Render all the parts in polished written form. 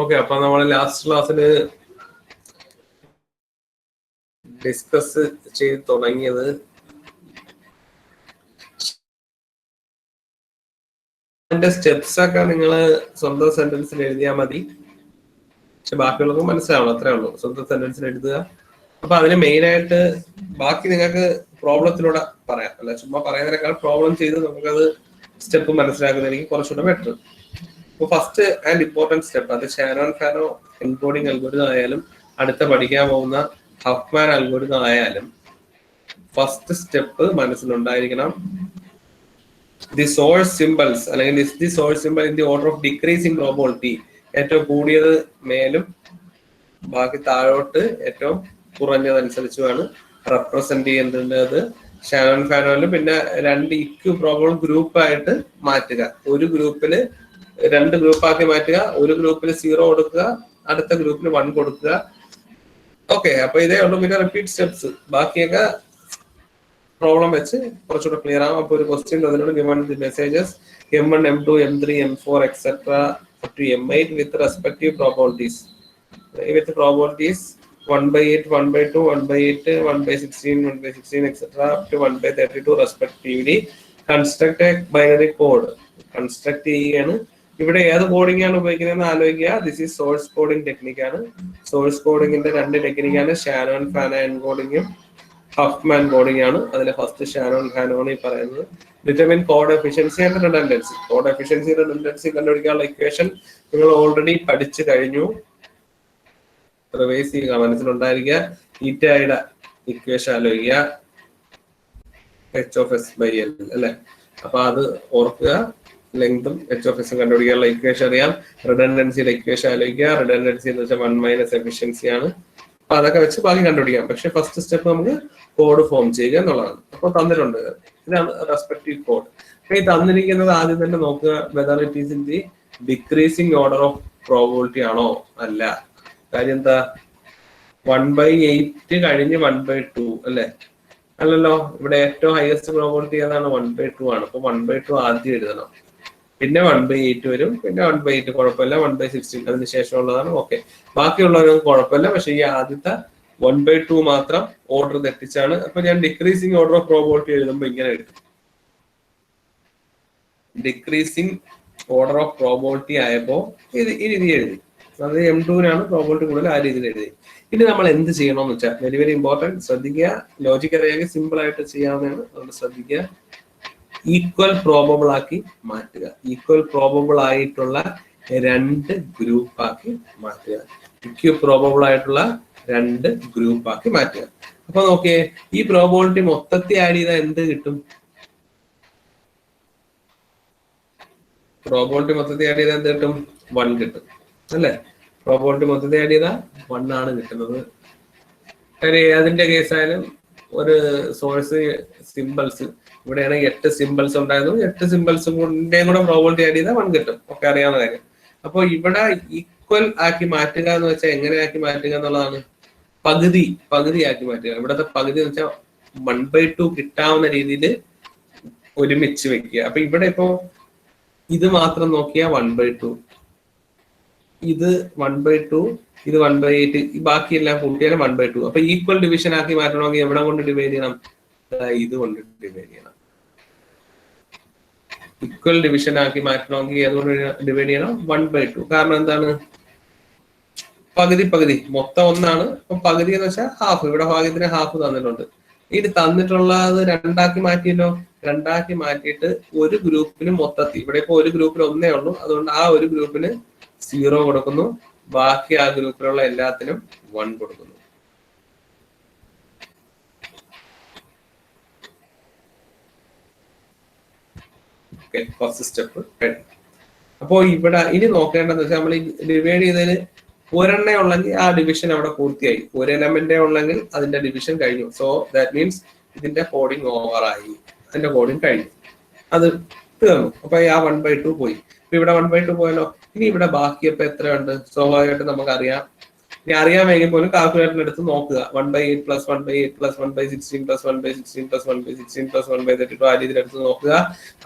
Okay, അപ്പൊ നമ്മൾ last ക്ലാസ്സിൽ ഡിസ്കസ് ചെയ്ത് തുടങ്ങിയത് അതിന്റെ സ്റ്റെപ്സ് ഒക്കെ നിങ്ങൾ സ്വന്തം സെന്റൻസിൽ എഴുതിയാൽ മതി. പക്ഷെ ബാക്കിയുള്ളവർക്ക് മനസ്സിലാവണം, അത്രേ ഉള്ളൂ. സ്വന്തം സെന്റൻസിൽ എഴുതുക. അപ്പൊ അതിന് മെയിൻ ആയിട്ട് ബാക്കി നിങ്ങൾക്ക് പ്രോബ്ലത്തിലൂടെ പറയാം, അല്ല ചുമ്മാ പറയുന്നതിനേക്കാൾ പ്രോബ്ലം ചെയ്ത് നമുക്കത് സ്റ്റെപ്പ് മനസ്സിലാക്കുന്നതായിരിക്കും കുറച്ചുകൂടെ ബെറ്റർ. അപ്പൊ ഫസ്റ്റ് ആൻഡ് ഇമ്പോർട്ടന്റ് സ്റ്റെപ്പ്, അത് ഷാനോൺ ഫാനോ എൻകോഡിംഗ് അൽഗോരിതം ആയാലും അടുത്ത പഠിക്കാൻ പോകുന്ന ഹഫ്മാൻ അൽഗോരിതം ആയാലും ഫസ്റ്റ് സ്റ്റെപ്പ് മനസ്സിലുണ്ടായിരിക്കണം. ദി സോഴ്സ് സിമ്പിൾസ് അല്ലെങ്കിൽ the source symbol in the order of decreasing probability, ഏറ്റവും കൂടിയത് മേലും ബാക്കി താഴോട്ട് ഏറ്റവും കുറഞ്ഞതനുസരിച്ചുമാണ് റെപ്രസെന്റ് ചെയ്യേണ്ടത് ഷാനോൺ ഫാനോയിലും. പിന്നെ രണ്ട് ഇക്യു പ്രോബബിൾ ഗ്രൂപ്പ് ആയിട്ട് മാറ്റുക. ഒരു ഗ്രൂപ്പില് രണ്ട് ഗ്രൂപ്പാക്കി മാറ്റുക. ഒരു ഗ്രൂപ്പിൽ 0 കൊടുക്കുക, അടുത്ത ഗ്രൂപ്പിൽ 1 കൊടുക്കുക. ഓക്കെ, അപ്പൊ ഇതേ ഉള്ളൂ. പിന്നെ റിപ്പീറ്റ് സ്റ്റെപ്സ്, ബാക്കിയൊക്കെ പ്രോബ്ലം വെച്ച് കുറച്ചുകൂടെ ക്ലിയർ ആവും. അപ്പൊ ഒരു ക്വസ്റ്റ്യൻ അതിനോട് given the messages M1, M2, M3, M4 etc. up to M8 with respective probabilities. With probabilities 1/8, 1/2, 1/8, 1/16, 1/16 etc. up to 1/32 respectively. Construct a binary code. Construct ചെയ്യാണ്. ഇവിടെ ഏത് കോഡിംഗ് ആണ് ഉപയോഗിക്കുന്നതെന്ന് ആലോചിക്കുക. ദിസ് ഈസ് സോഴ്സ് കോഡിംഗ് ടെക്നിക്കാണ്. Source കോഡിങ്ങിന്റെ രണ്ട് ടെക്നിക്കാണ്, ഷാനോൺ ഫാനോ എൻകോഡിങ്ങും ഹഫ്മാൻ കോഡിംഗ് ആണ്. അതിലെ ഫസ്റ്റ് ഷാനോൺ ഫാനോ ആണ് ഈ പറയുന്നത്. Determine code efficiency and redundancy. Code efficiency redundancy കണ്ടുപിടിക്കാനുള്ള ഇക്വേഷൻ നിങ്ങൾ ഓൾറെഡി പഠിച്ചു കഴിഞ്ഞു. റിവൈസ് ചെയ്യുക, മനസ്സിലുണ്ടായിരിക്കുക. ഈറ്റയുടെ ഇക്വേഷൻ ആലോചിക്കുക, h(s/l) അല്ലെ. അപ്പൊ അത് ഓർക്കുക. ലെങ്തും h(s) കണ്ടുപിടിക്കാനുള്ള ഇക്വേഷൻ അറിയാം. റിഡൻഡൻസിയുടെ ഇക്വേഷൻ ആലോചിക്കുക. റിഡൻഡൻസി എന്ന് വെച്ചാൽ 1 - എഫിഷ്യൻസി ആണ്. അപ്പൊ അതൊക്കെ വെച്ച് ബാക്കി കണ്ടുപിടിക്കാം. പക്ഷെ ഫസ്റ്റ് സ്റ്റെപ്പ് നമുക്ക് കോഡ് ഫോം ചെയ്യുക എന്നുള്ളതാണ്. അപ്പൊ തന്നിട്ടുണ്ട്, ഇതാണ് റെസ്പെക്റ്റീവ് കോഡ്. ഈ തന്നിരിക്കുന്നത് ആദ്യം തന്നെ നോക്കുക, whether it is in the decreasing order of probability ആണോ അല്ല. കാര്യം എന്താ, 1/8 കഴിഞ്ഞ് 1/2 അല്ലെ, അല്ലല്ലോ. ഇവിടെ ഏറ്റവും ഹയസ്റ്റ് പ്രോബബിലിറ്റി ഏതാണ്, 1/2 ആണ്. അപ്പൊ 1/2 ആദ്യം എഴുതണം, പിന്നെ 1/8 വരും, പിന്നെ 1/8 കുഴപ്പമില്ല, 1/16 അതിന് ശേഷമുള്ളതാണ് ഓക്കെ. ബാക്കിയുള്ളവരൊന്നും കുഴപ്പമില്ല. പക്ഷെ ഈ ആദ്യത്തെ 1/2 മാത്രം ഓർഡർ തെറ്റിച്ചാണ്. അപ്പൊ ഞാൻ ഡിക്രീസിംഗ് ഓർഡർ ഓഫ് പ്രോബബിലിറ്റി എഴുതുമ്പോൾ ഇങ്ങനെ എഴുതും. ഡിക്രീസിംഗ് ഓർഡർ ഓഫ് പ്രോബബിലിറ്റി ആയപ്പോ ഇത് ഈ രീതി എഴുതി. അത് M2-നാണ് പ്രോബബിലിറ്റി കൂടുതൽ, ആ രീതിയിൽ എഴുതി. ഇനി നമ്മൾ എന്ത് ചെയ്യണമെന്ന് വെച്ചാൽ വെരി വെരി ഇമ്പോർട്ടൻറ്റ്, ശ്രദ്ധിക്കുക. ലോജിക് അറിയാമെങ്കിൽ സിമ്പിൾ ആയിട്ട് ചെയ്യാവുന്നതാണ്, അതുകൊണ്ട് ശ്രദ്ധിക്കുക. ഈക്വൽ പ്രോബബിൾ ആക്കി മാറ്റുക. ഈക്വൽ പ്രോബബിൾ ആയിട്ടുള്ള രണ്ട് ഗ്രൂപ്പ് ആക്കി മാറ്റുക. ഇക്വൽ പ്രോബബിൾ ആയിട്ടുള്ള രണ്ട് ഗ്രൂപ്പ് ആക്കി മാറ്റുക. അപ്പൊ നോക്കിയേ, ഈ പ്രോബബിലിറ്റി മൊത്തത്തിൽ ആഡ് ചെയ്താൽ എന്ത് കിട്ടും? പ്രോബബിലിറ്റി മൊത്തത്തിൽ ആഡ് ചെയ്താൽ എന്ത് കിട്ടും? 1 കിട്ടും അല്ലെ. പ്രോബബിലിറ്റി മൊത്തത്തിൽ ആഡ് ചെയ്താൽ 1 ആണ് കിട്ടുന്നത്. അതിന്റെ കേസായാലും ഒരു സോഴ്സ് സിമ്പിൾസ് ഇവിടെയാണ് 8 സിമ്പിൾസ് ഉണ്ടായിരുന്നു. 8 സിമ്പിൾസും കൂടെ പ്രോബബിലിറ്റി ആഡ് ചെയ്താൽ 1 കിട്ടും. ഒക്കെ അറിയാവുന്ന കാര്യം. അപ്പൊ ഇവിടെ ഈക്വൽ ആക്കി മാറ്റുക എന്ന് വെച്ചാൽ എങ്ങനെ ആക്കി മാറ്റുക എന്നുള്ളതാണ്. പകുതി ആക്കി മാറ്റുക. ഇവിടത്തെ പകുതി എന്ന് വെച്ചാൽ 1/2 കിട്ടാവുന്ന രീതിയിൽ ഒരുമിച്ച് വെക്കുക. അപ്പൊ ഇവിടെ ഇപ്പോ ഇത് മാത്രം നോക്കിയാൽ 1/2, ഇത് 1/2, ഇത് 1/8, ബാക്കിയെല്ലാം കൂട്ടിയാലും 1/2. അപ്പൊ ഈക്വൽ ഡിവിഷൻ ആക്കി മാറ്റണമെങ്കിൽ എവിടെ കൊണ്ട് ഡിവൈഡ് ചെയ്യണം? ഇത് കൊണ്ട് ഡിവൈഡ് ചെയ്യണം. ഈക്വൽ ഡിവിഷൻ ആക്കി മാറ്റണമെങ്കിൽ അതുകൊണ്ട് ഡിവൈഡ് ചെയ്യണം 1/2. കാരണം എന്താണ്, പകുതി മൊത്തം 1 ആണ്. അപ്പൊ പകുതി എന്ന് വെച്ചാൽ ഹാഫ്. ഇവിടെ ഭാഗ്യത്തിന് ഹാഫ് തന്നിട്ടുണ്ട്. ഇനി തന്നിട്ടുള്ളത് 2 ആക്കി മാറ്റിയല്ലോ. 2 ആക്കി മാറ്റിയിട്ട് ഒരു ഗ്രൂപ്പിന് മൊത്തത്തിൽ, ഇവിടെ ഇപ്പൊ ഒരു ഗ്രൂപ്പിൽ 1 ഉള്ളൂ, അതുകൊണ്ട് ആ ഒരു ഗ്രൂപ്പിന് 0 കൊടുക്കുന്നു. ബാക്കി ആ ഗ്രൂപ്പിലുള്ള എല്ലാത്തിനും 1 കൊടുക്കുന്നു. First step. അപ്പോ ഇവിടെ ഇനി നോക്കേണ്ടതെന്ന് വെച്ചാൽ നമ്മൾ ഈ ഡിവൈഡ് ചെയ്തതിന് ഒരെണ്ണേ ഉള്ളെങ്കിൽ ആ ഡിവിഷൻ അവിടെ പൂർത്തിയായി. ഒരു എലമെന്റേ ഉള്ളെങ്കിൽ അതിന്റെ ഡിവിഷൻ കഴിഞ്ഞു. സോ ദാറ്റ് മീൻസ് ഇതിന്റെ കോഡിങ് ഓവറായി, അതിന്റെ കോഡിങ് കഴിഞ്ഞു, അത് തീർന്നു. അപ്പൊ ആ 1/2 പോയി. ഇപ്പൊ ഇവിടെ 1/2 പോയല്ലോ. ഇനി ഇവിടെ ബാക്കിയപ്പോ എത്രയുണ്ട്? സ്വാഭാവികമായിട്ട് നമുക്കറിയാം. ഇനി അറിയാമെങ്കിൽ പോലും കാൽക്കുലേറ്റർ എടുത്ത് നോക്കുക. 1/8 + 1/8 + 1/16 + 1/16 + 1/16 + 1/32 ആ രീതിയിൽ എടുത്ത് നോക്കുക.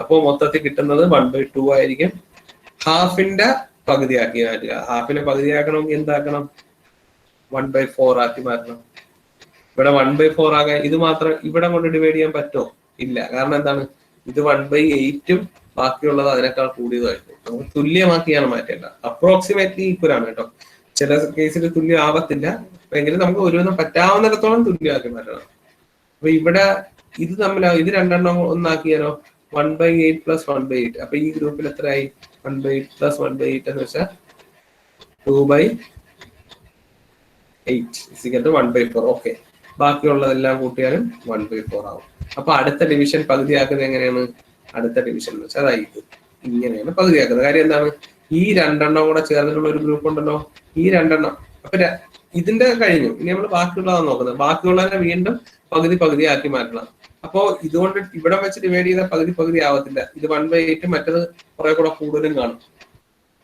അപ്പോൾ മൊത്തത്തിൽ കിട്ടുന്നത് 1/2 ആയിരിക്കും. ഹാഫിന്റെ പകുതിയാക്കി മാറ്റുക. ഹാഫിനെ പകുതിയാക്കണമെങ്കിൽ എന്താക്കണം? 1/4 ആക്കി മാറ്റണം. ഇവിടെ 1/4 ആകാൻ ഇത് മാത്രം ഇവിടെ കൊണ്ട് ഡിവൈഡ് ചെയ്യാൻ പറ്റുമോ? ഇല്ല. കാരണം എന്താണ്? ഇത് 1/8 ബാക്കിയുള്ളത് അതിനേക്കാൾ കൂടിയതായിരിക്കും. നമുക്ക് തുല്യമാക്കിയാണ് മാറ്റേണ്ട. അപ്രോക്സിമേറ്റ്ലി ഈക്വൽ ആണ് കേട്ടോ. ചില കേസിൽ തുല്യം ആവത്തില്ല. എങ്കിലും നമുക്ക് ഒരുവിധം പറ്റാവുന്നിടത്തോളം തുല്യമാക്കി മാറ്റണം. അപ്പൊ ഇവിടെ ഇത് ഇത് രണ്ടെണ്ണം ഒന്നാക്കിയാലോ? 1/8 + 1/8. അപ്പൊ ഈ ഗ്രൂപ്പിൽ എത്രയായി? 1/8 + 1/8 എന്ന് വെച്ചാൽ 2/8 1/4. ഓക്കെ, ബാക്കിയുള്ളതെല്ലാം കൂട്ടിയാലും 1/4 ആവും. അപ്പൊ അടുത്ത ഡിവിഷൻ പകുതിയാക്കുന്നത് എങ്ങനെയാണ്? അടുത്ത ഡിവിഷൻ എന്ന് വെച്ചാൽ അതായത് ഇങ്ങനെയാണ് പകുതിയാക്കുന്നത്. കാര്യം എന്താണ്? ഈ രണ്ടെണ്ണം കൂടെ ചേർന്നിട്ടുള്ള ഒരു ഗ്രൂപ്പ് ഉണ്ടല്ലോ, ഈ രണ്ടെണ്ണം. അപ്പൊ ഇതിന്റെ കഴിഞ്ഞു. ഇനി നമ്മൾ ബാക്കിയുള്ളതാണ് നോക്കുന്നത്. ബാക്കിയുള്ളതിനെ വീണ്ടും പകുതി ആക്കി മാറ്റണം. അപ്പോ ഇതുകൊണ്ട് ഇവിടെ വെച്ച് ഡിവൈഡ് ചെയ്താൽ പകുതി ആവത്തില്ല. ഇത് 1/8, മറ്റത് കുറെ കൂടെ കൂടുതലും കാണും.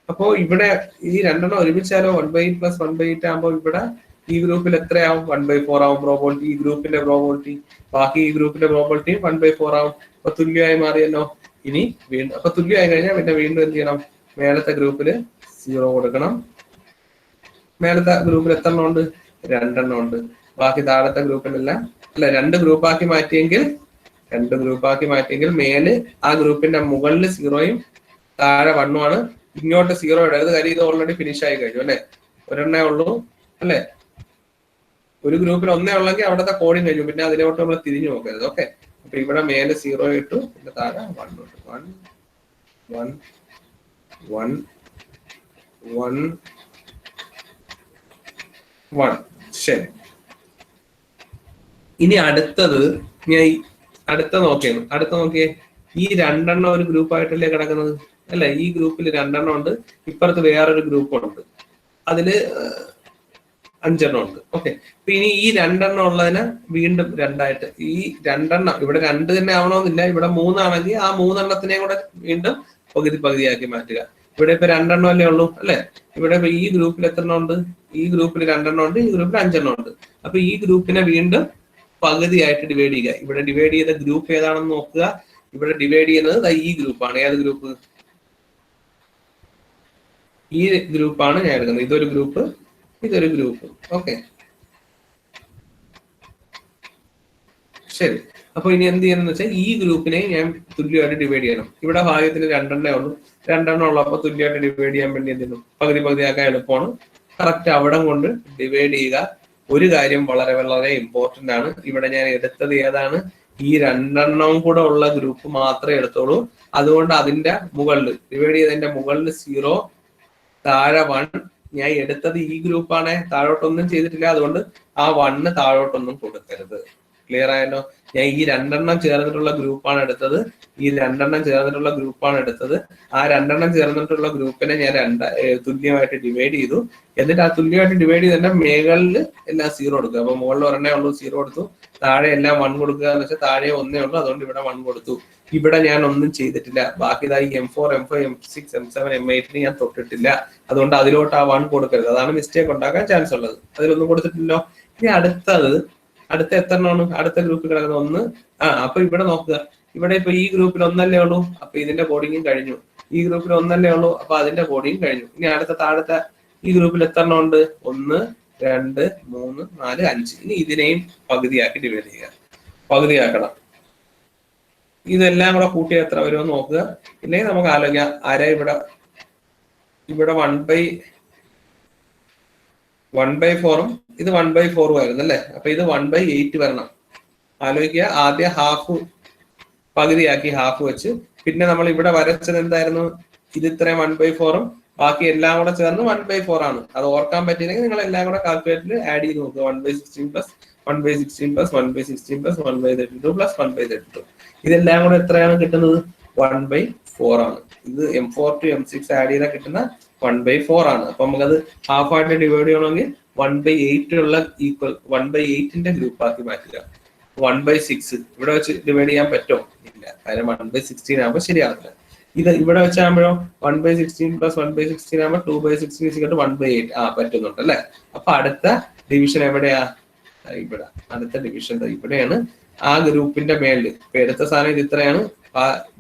അപ്പോ ഇവിടെ ഈ രണ്ടെണ്ണം ഒരുമിച്ചാലോ 1/8 + 1/8 ആകുമ്പോൾ ഇവിടെ ഈ ഗ്രൂപ്പിൽ എത്രയാവും? 1/4 ആവും പ്രോബിലിറ്റി. ഈ ഗ്രൂപ്പിന്റെ പ്രോബിലിറ്റി, ബാക്കി ഈ ഗ്രൂപ്പിന്റെ പ്രോബിലിറ്റി 1/4 ആവും. അപ്പൊ തുല്യമായി മാറിയല്ലോ. ഇനി വീണ്ടും അപ്പൊ തുല്യമായി കഴിഞ്ഞാൽ പിന്നെ വീണ്ടും എന്ത് ചെയ്യണം? മേലത്തെ ഗ്രൂപ്പില് 0 കൊടുക്കണം. മേലത്തെ ഗ്രൂപ്പിൽ എത്ര എണ്ണം ഉണ്ട്? 2 എണ്ണം ഉണ്ട്. ബാക്കി താഴത്തെ ഗ്രൂപ്പിനെല്ലാം അല്ല 2 ഗ്രൂപ്പാക്കി മാറ്റിയെങ്കിൽ മേല് ആ ഗ്രൂപ്പിന്റെ മുകളിൽ 0യും താഴെ 1 ആണ്. ഇങ്ങോട്ട് 0 ഇടരുത്. കാര്യം ഇത് ഓൾറെഡി ഫിനിഷ് ആയി കഴിഞ്ഞു അല്ലെ? ഒരെണ്ണേ ഉള്ളൂ അല്ലെ? ഒരു ഗ്രൂപ്പിൽ ഒന്നേ ഉള്ളെങ്കിൽ അവിടുത്തെ കോഡിങ് കഴിഞ്ഞു. പിന്നെ അതിലോട്ട് നമ്മൾ തിരിഞ്ഞു നോക്കരുത്. ഓക്കെ, അപ്പൊ ഇവിടെ മേലെ 0 ഇട്ടു, പിന്നെ താഴെ 1 ഇട്ടു. 1 1 1 1 1. ശരി. ഇനി അടുത്തത് ഞാൻ അടുത്ത നോക്കിയേ. ഈ 2 എണ്ണം ഒരു ഗ്രൂപ്പായിട്ടല്ലേ കിടക്കുന്നത് അല്ലെ? ഈ ഗ്രൂപ്പിൽ 2 എണ്ണം ഉണ്ട്. ഇപ്പുറത്ത് വേറൊരു ഗ്രൂപ്പ് ഉണ്ട്, അതില് 5 എണ്ണം ഉണ്ട്. ഓക്കെ, അപ്പൊ ഇനി ഈ 2 എണ്ണം ഉള്ളതിനെ വീണ്ടും 2 ആയിട്ട്, ഈ 2 എണ്ണം ഇവിടെ 2 തന്നെ ആവണമെന്നില്ല. ഇവിടെ 3 ആണെങ്കിൽ ആ 3 എണ്ണത്തിനെ കൂടെ വീണ്ടും പകുതിയാക്കി മാറ്റുക. ഇവിടെ ഇപ്പൊ 2 എണ്ണം അല്ലേ ഉള്ളൂ അല്ലെ? ഇവിടെ ഈ ഗ്രൂപ്പിൽ എത്ര എണ്ണം ഉണ്ട്? ഈ ഗ്രൂപ്പിൽ 2 എണ്ണം ഉണ്ട്, ഈ ഗ്രൂപ്പിൽ 5 എണ്ണം ഉണ്ട്. അപ്പൊ ഈ ഗ്രൂപ്പിനെ വീണ്ടും പകുതിയായിട്ട് ഡിവൈഡ് ചെയ്യുക. ഇവിടെ ഡിവൈഡ് ചെയ്ത ഗ്രൂപ്പ് ഏതാണെന്ന് നോക്കുക. ഇവിടെ ഡിവൈഡ് ചെയ്യുന്നത് ഈ ഗ്രൂപ്പാണ്. ഏത് ഗ്രൂപ്പ്? ഈ ഗ്രൂപ്പാണ് ഞാൻ എടുക്കുന്നത്. ഇതൊരു ഗ്രൂപ്പ്. ഓക്കെ, ശരി. അപ്പൊ ഇനി എന്ത് ചെയ്യണമെന്ന് വെച്ചാൽ ഈ ഗ്രൂപ്പിനെ ഞാൻ തുല്യമായിട്ട് ഡിവൈഡ് ചെയ്യണം. ഇവിടെ ഭാഗ്യത്തിന് 2 എണ്ണേ ഉള്ളൂ. 2 എണ്ണം ഉള്ളപ്പോ തുല്യമായിട്ട് ഡിവൈഡ് ചെയ്യാൻ വേണ്ടി എന്ത് ചെയ്യുന്നു? പകുതിയാക്കാൻ എളുപ്പമാണ്. കറക്റ്റ് അവിടം കൊണ്ട് ഡിവൈഡ് ചെയ്യുക. ഒരു കാര്യം വളരെ വളരെ ഇമ്പോർട്ടന്റ് ആണ്. ഇവിടെ ഞാൻ എടുത്തത് ഏതാണ്? ഈ 2 എണ്ണം കൂടെ ഉള്ള ഗ്രൂപ്പ് മാത്രമേ എടുത്തോളൂ. അതുകൊണ്ട് അതിന്റെ മുകളിൽ ഡിവൈഡ് ചെയ്തതിന്റെ മുകളിൽ 0, താഴെ 1. ഞാൻ എടുത്തത് ഈ ഗ്രൂപ്പാണ്, താഴോട്ടൊന്നും ചെയ്തിട്ടില്ല. അതുകൊണ്ട് ആ 1 താഴോട്ടൊന്നും കൊടുക്കരുത്. ക്ലിയർ ആയല്ലോ? ഞാൻ ഈ 2 എണ്ണം ചേർന്നിട്ടുള്ള ഗ്രൂപ്പാണ് എടുത്തത്. ആ 2 എണ്ണം ചേർന്നിട്ടുള്ള ഗ്രൂപ്പിനെ ഞാൻ തുല്യമായിട്ട് ഡിവൈഡ് ചെയ്തു. എന്നിട്ട് ആ തുല്യമായിട്ട് ഡിവൈഡ് ചെയ്തതിന്റെ മേകളിൽ എല്ലാം 0 കൊടുക്കുക. അപ്പൊ മുകളിൽ ഒരെണ്ണേ ഉള്ളൂ, 0 കൊടുത്തു. താഴെ എല്ലാം 1 കൊടുക്കുക എന്ന് വെച്ചാൽ താഴെ 1 ഉള്ളൂ. അതുകൊണ്ട് ഇവിടെ 1 കൊടുത്തു. ഇവിടെ ഞാൻ ഒന്നും ചെയ്തിട്ടില്ല. ബാക്കി ഇതായി M4, M5, M6, M7, M8 ഞാൻ തൊട്ടിട്ടില്ല. അതുകൊണ്ട് അതിലോട്ട് ആ 1 കൊടുക്കരുത്. അതാണ് മിസ്റ്റേക്ക് ഉണ്ടാക്കാൻ ചാൻസ് ഉള്ളത്. അതിലൊന്നും കൊടുത്തിട്ടില്ലോ. ഇനി അടുത്ത എത്ര എണ്ണമാണ്? അടുത്ത ഗ്രൂപ്പിൽ കിടക്കുന്നത് 1. അപ്പൊ ഇവിടെ നോക്കുക. ഇവിടെ ഇപ്പൊ ഈ ഗ്രൂപ്പിൽ 1 അല്ലേ ഉള്ളൂ. അപ്പൊ ഇതിന്റെ കോഡിങ്ങും കഴിഞ്ഞു. ഈ ഗ്രൂപ്പിൽ 1 അല്ലേ ഉള്ളൂ. അപ്പൊ അതിന്റെ കോഡിങ്ങും കഴിഞ്ഞു. ഇനി താഴത്തെ ഈ ഗ്രൂപ്പിൽ എത്ര എണ്ണം ഉണ്ട്? 1 2 3 4 5. ഇനി ഇതിനെയും പകുതിയാക്കി ഡിവൈഡ് ചെയ്യുക. പകുതിയാക്കണം. ഇതെല്ലാം കൂടെ കൂട്ടി എത്ര വരുമെന്ന് നോക്കുക. ഇല്ലെങ്കിൽ നമുക്ക് ആലോചിക്കാം. ഇവിടെ 1/4 ഇത് 1/4 ആയിരുന്നു അല്ലെ? അപ്പൊ ഇത് 1/8 വരണം. ആലോചിക്കുക. ആദ്യം പകുതിയാക്കി ഹാഫ് വെച്ച്, പിന്നെ നമ്മൾ ഇവിടെ വരച്ചത് എന്തായിരുന്നു? ഇത് ഇത്രയും 1/4 ബാക്കി എല്ലാം കൂടെ ചേർന്ന് 1/4 ആണ്. അത് ഓർക്കാൻ പറ്റിയില്ലെങ്കിൽ നിങ്ങൾ എല്ലാം കൂടെ കാൽക്കുലേറ്ററിൽ ആഡ് ചെയ്ത് നോക്കുക. 1/16 + 1/16 + 1/16 + 1/32 + 1/32. ഇതെല്ലാം കൂടെ എത്രയാണ് കിട്ടുന്നത്? 1/4 ആണ്. ഇത് M4 to M6 ആഡ് ചെയ്താൽ കിട്ടുന്ന 1/4 ആണ്. അപ്പൊ നമുക്കത് ഹാഫ് ആയിട്ട് ഡിവൈഡ് ചെയ്യണമെങ്കിൽ 1/8 ഉള്ള ഈക്വൽ 1/8ന്റെ ഗ്രൂപ്പ് ആക്കി മാറ്റുക. 1/6 ഇവിടെ വെച്ച് ഡിവൈഡ് ചെയ്യാൻ പറ്റുമോ? ഇല്ല. കാര്യം 1/16 ആകുമ്പോൾ ശരിയാവില്ല. ഇത് ഇവിടെ വെച്ചാകുമ്പോഴോ 1/16 + 1/16 ആകുമ്പോൾ 2/16 = 1/8. പറ്റുന്നുണ്ട് അല്ലെ? അപ്പൊ അടുത്ത ഡിവിഷൻ എവിടെയാ? ഇവിടെ. അടുത്ത ഡിവിഷൻ ഇവിടെയാണ്. ആ ഗ്രൂപ്പിന്റെ മേളിൽ ഇപ്പൊ എടുത്ത സാധനം ഇത് ഇത്രയാണ്.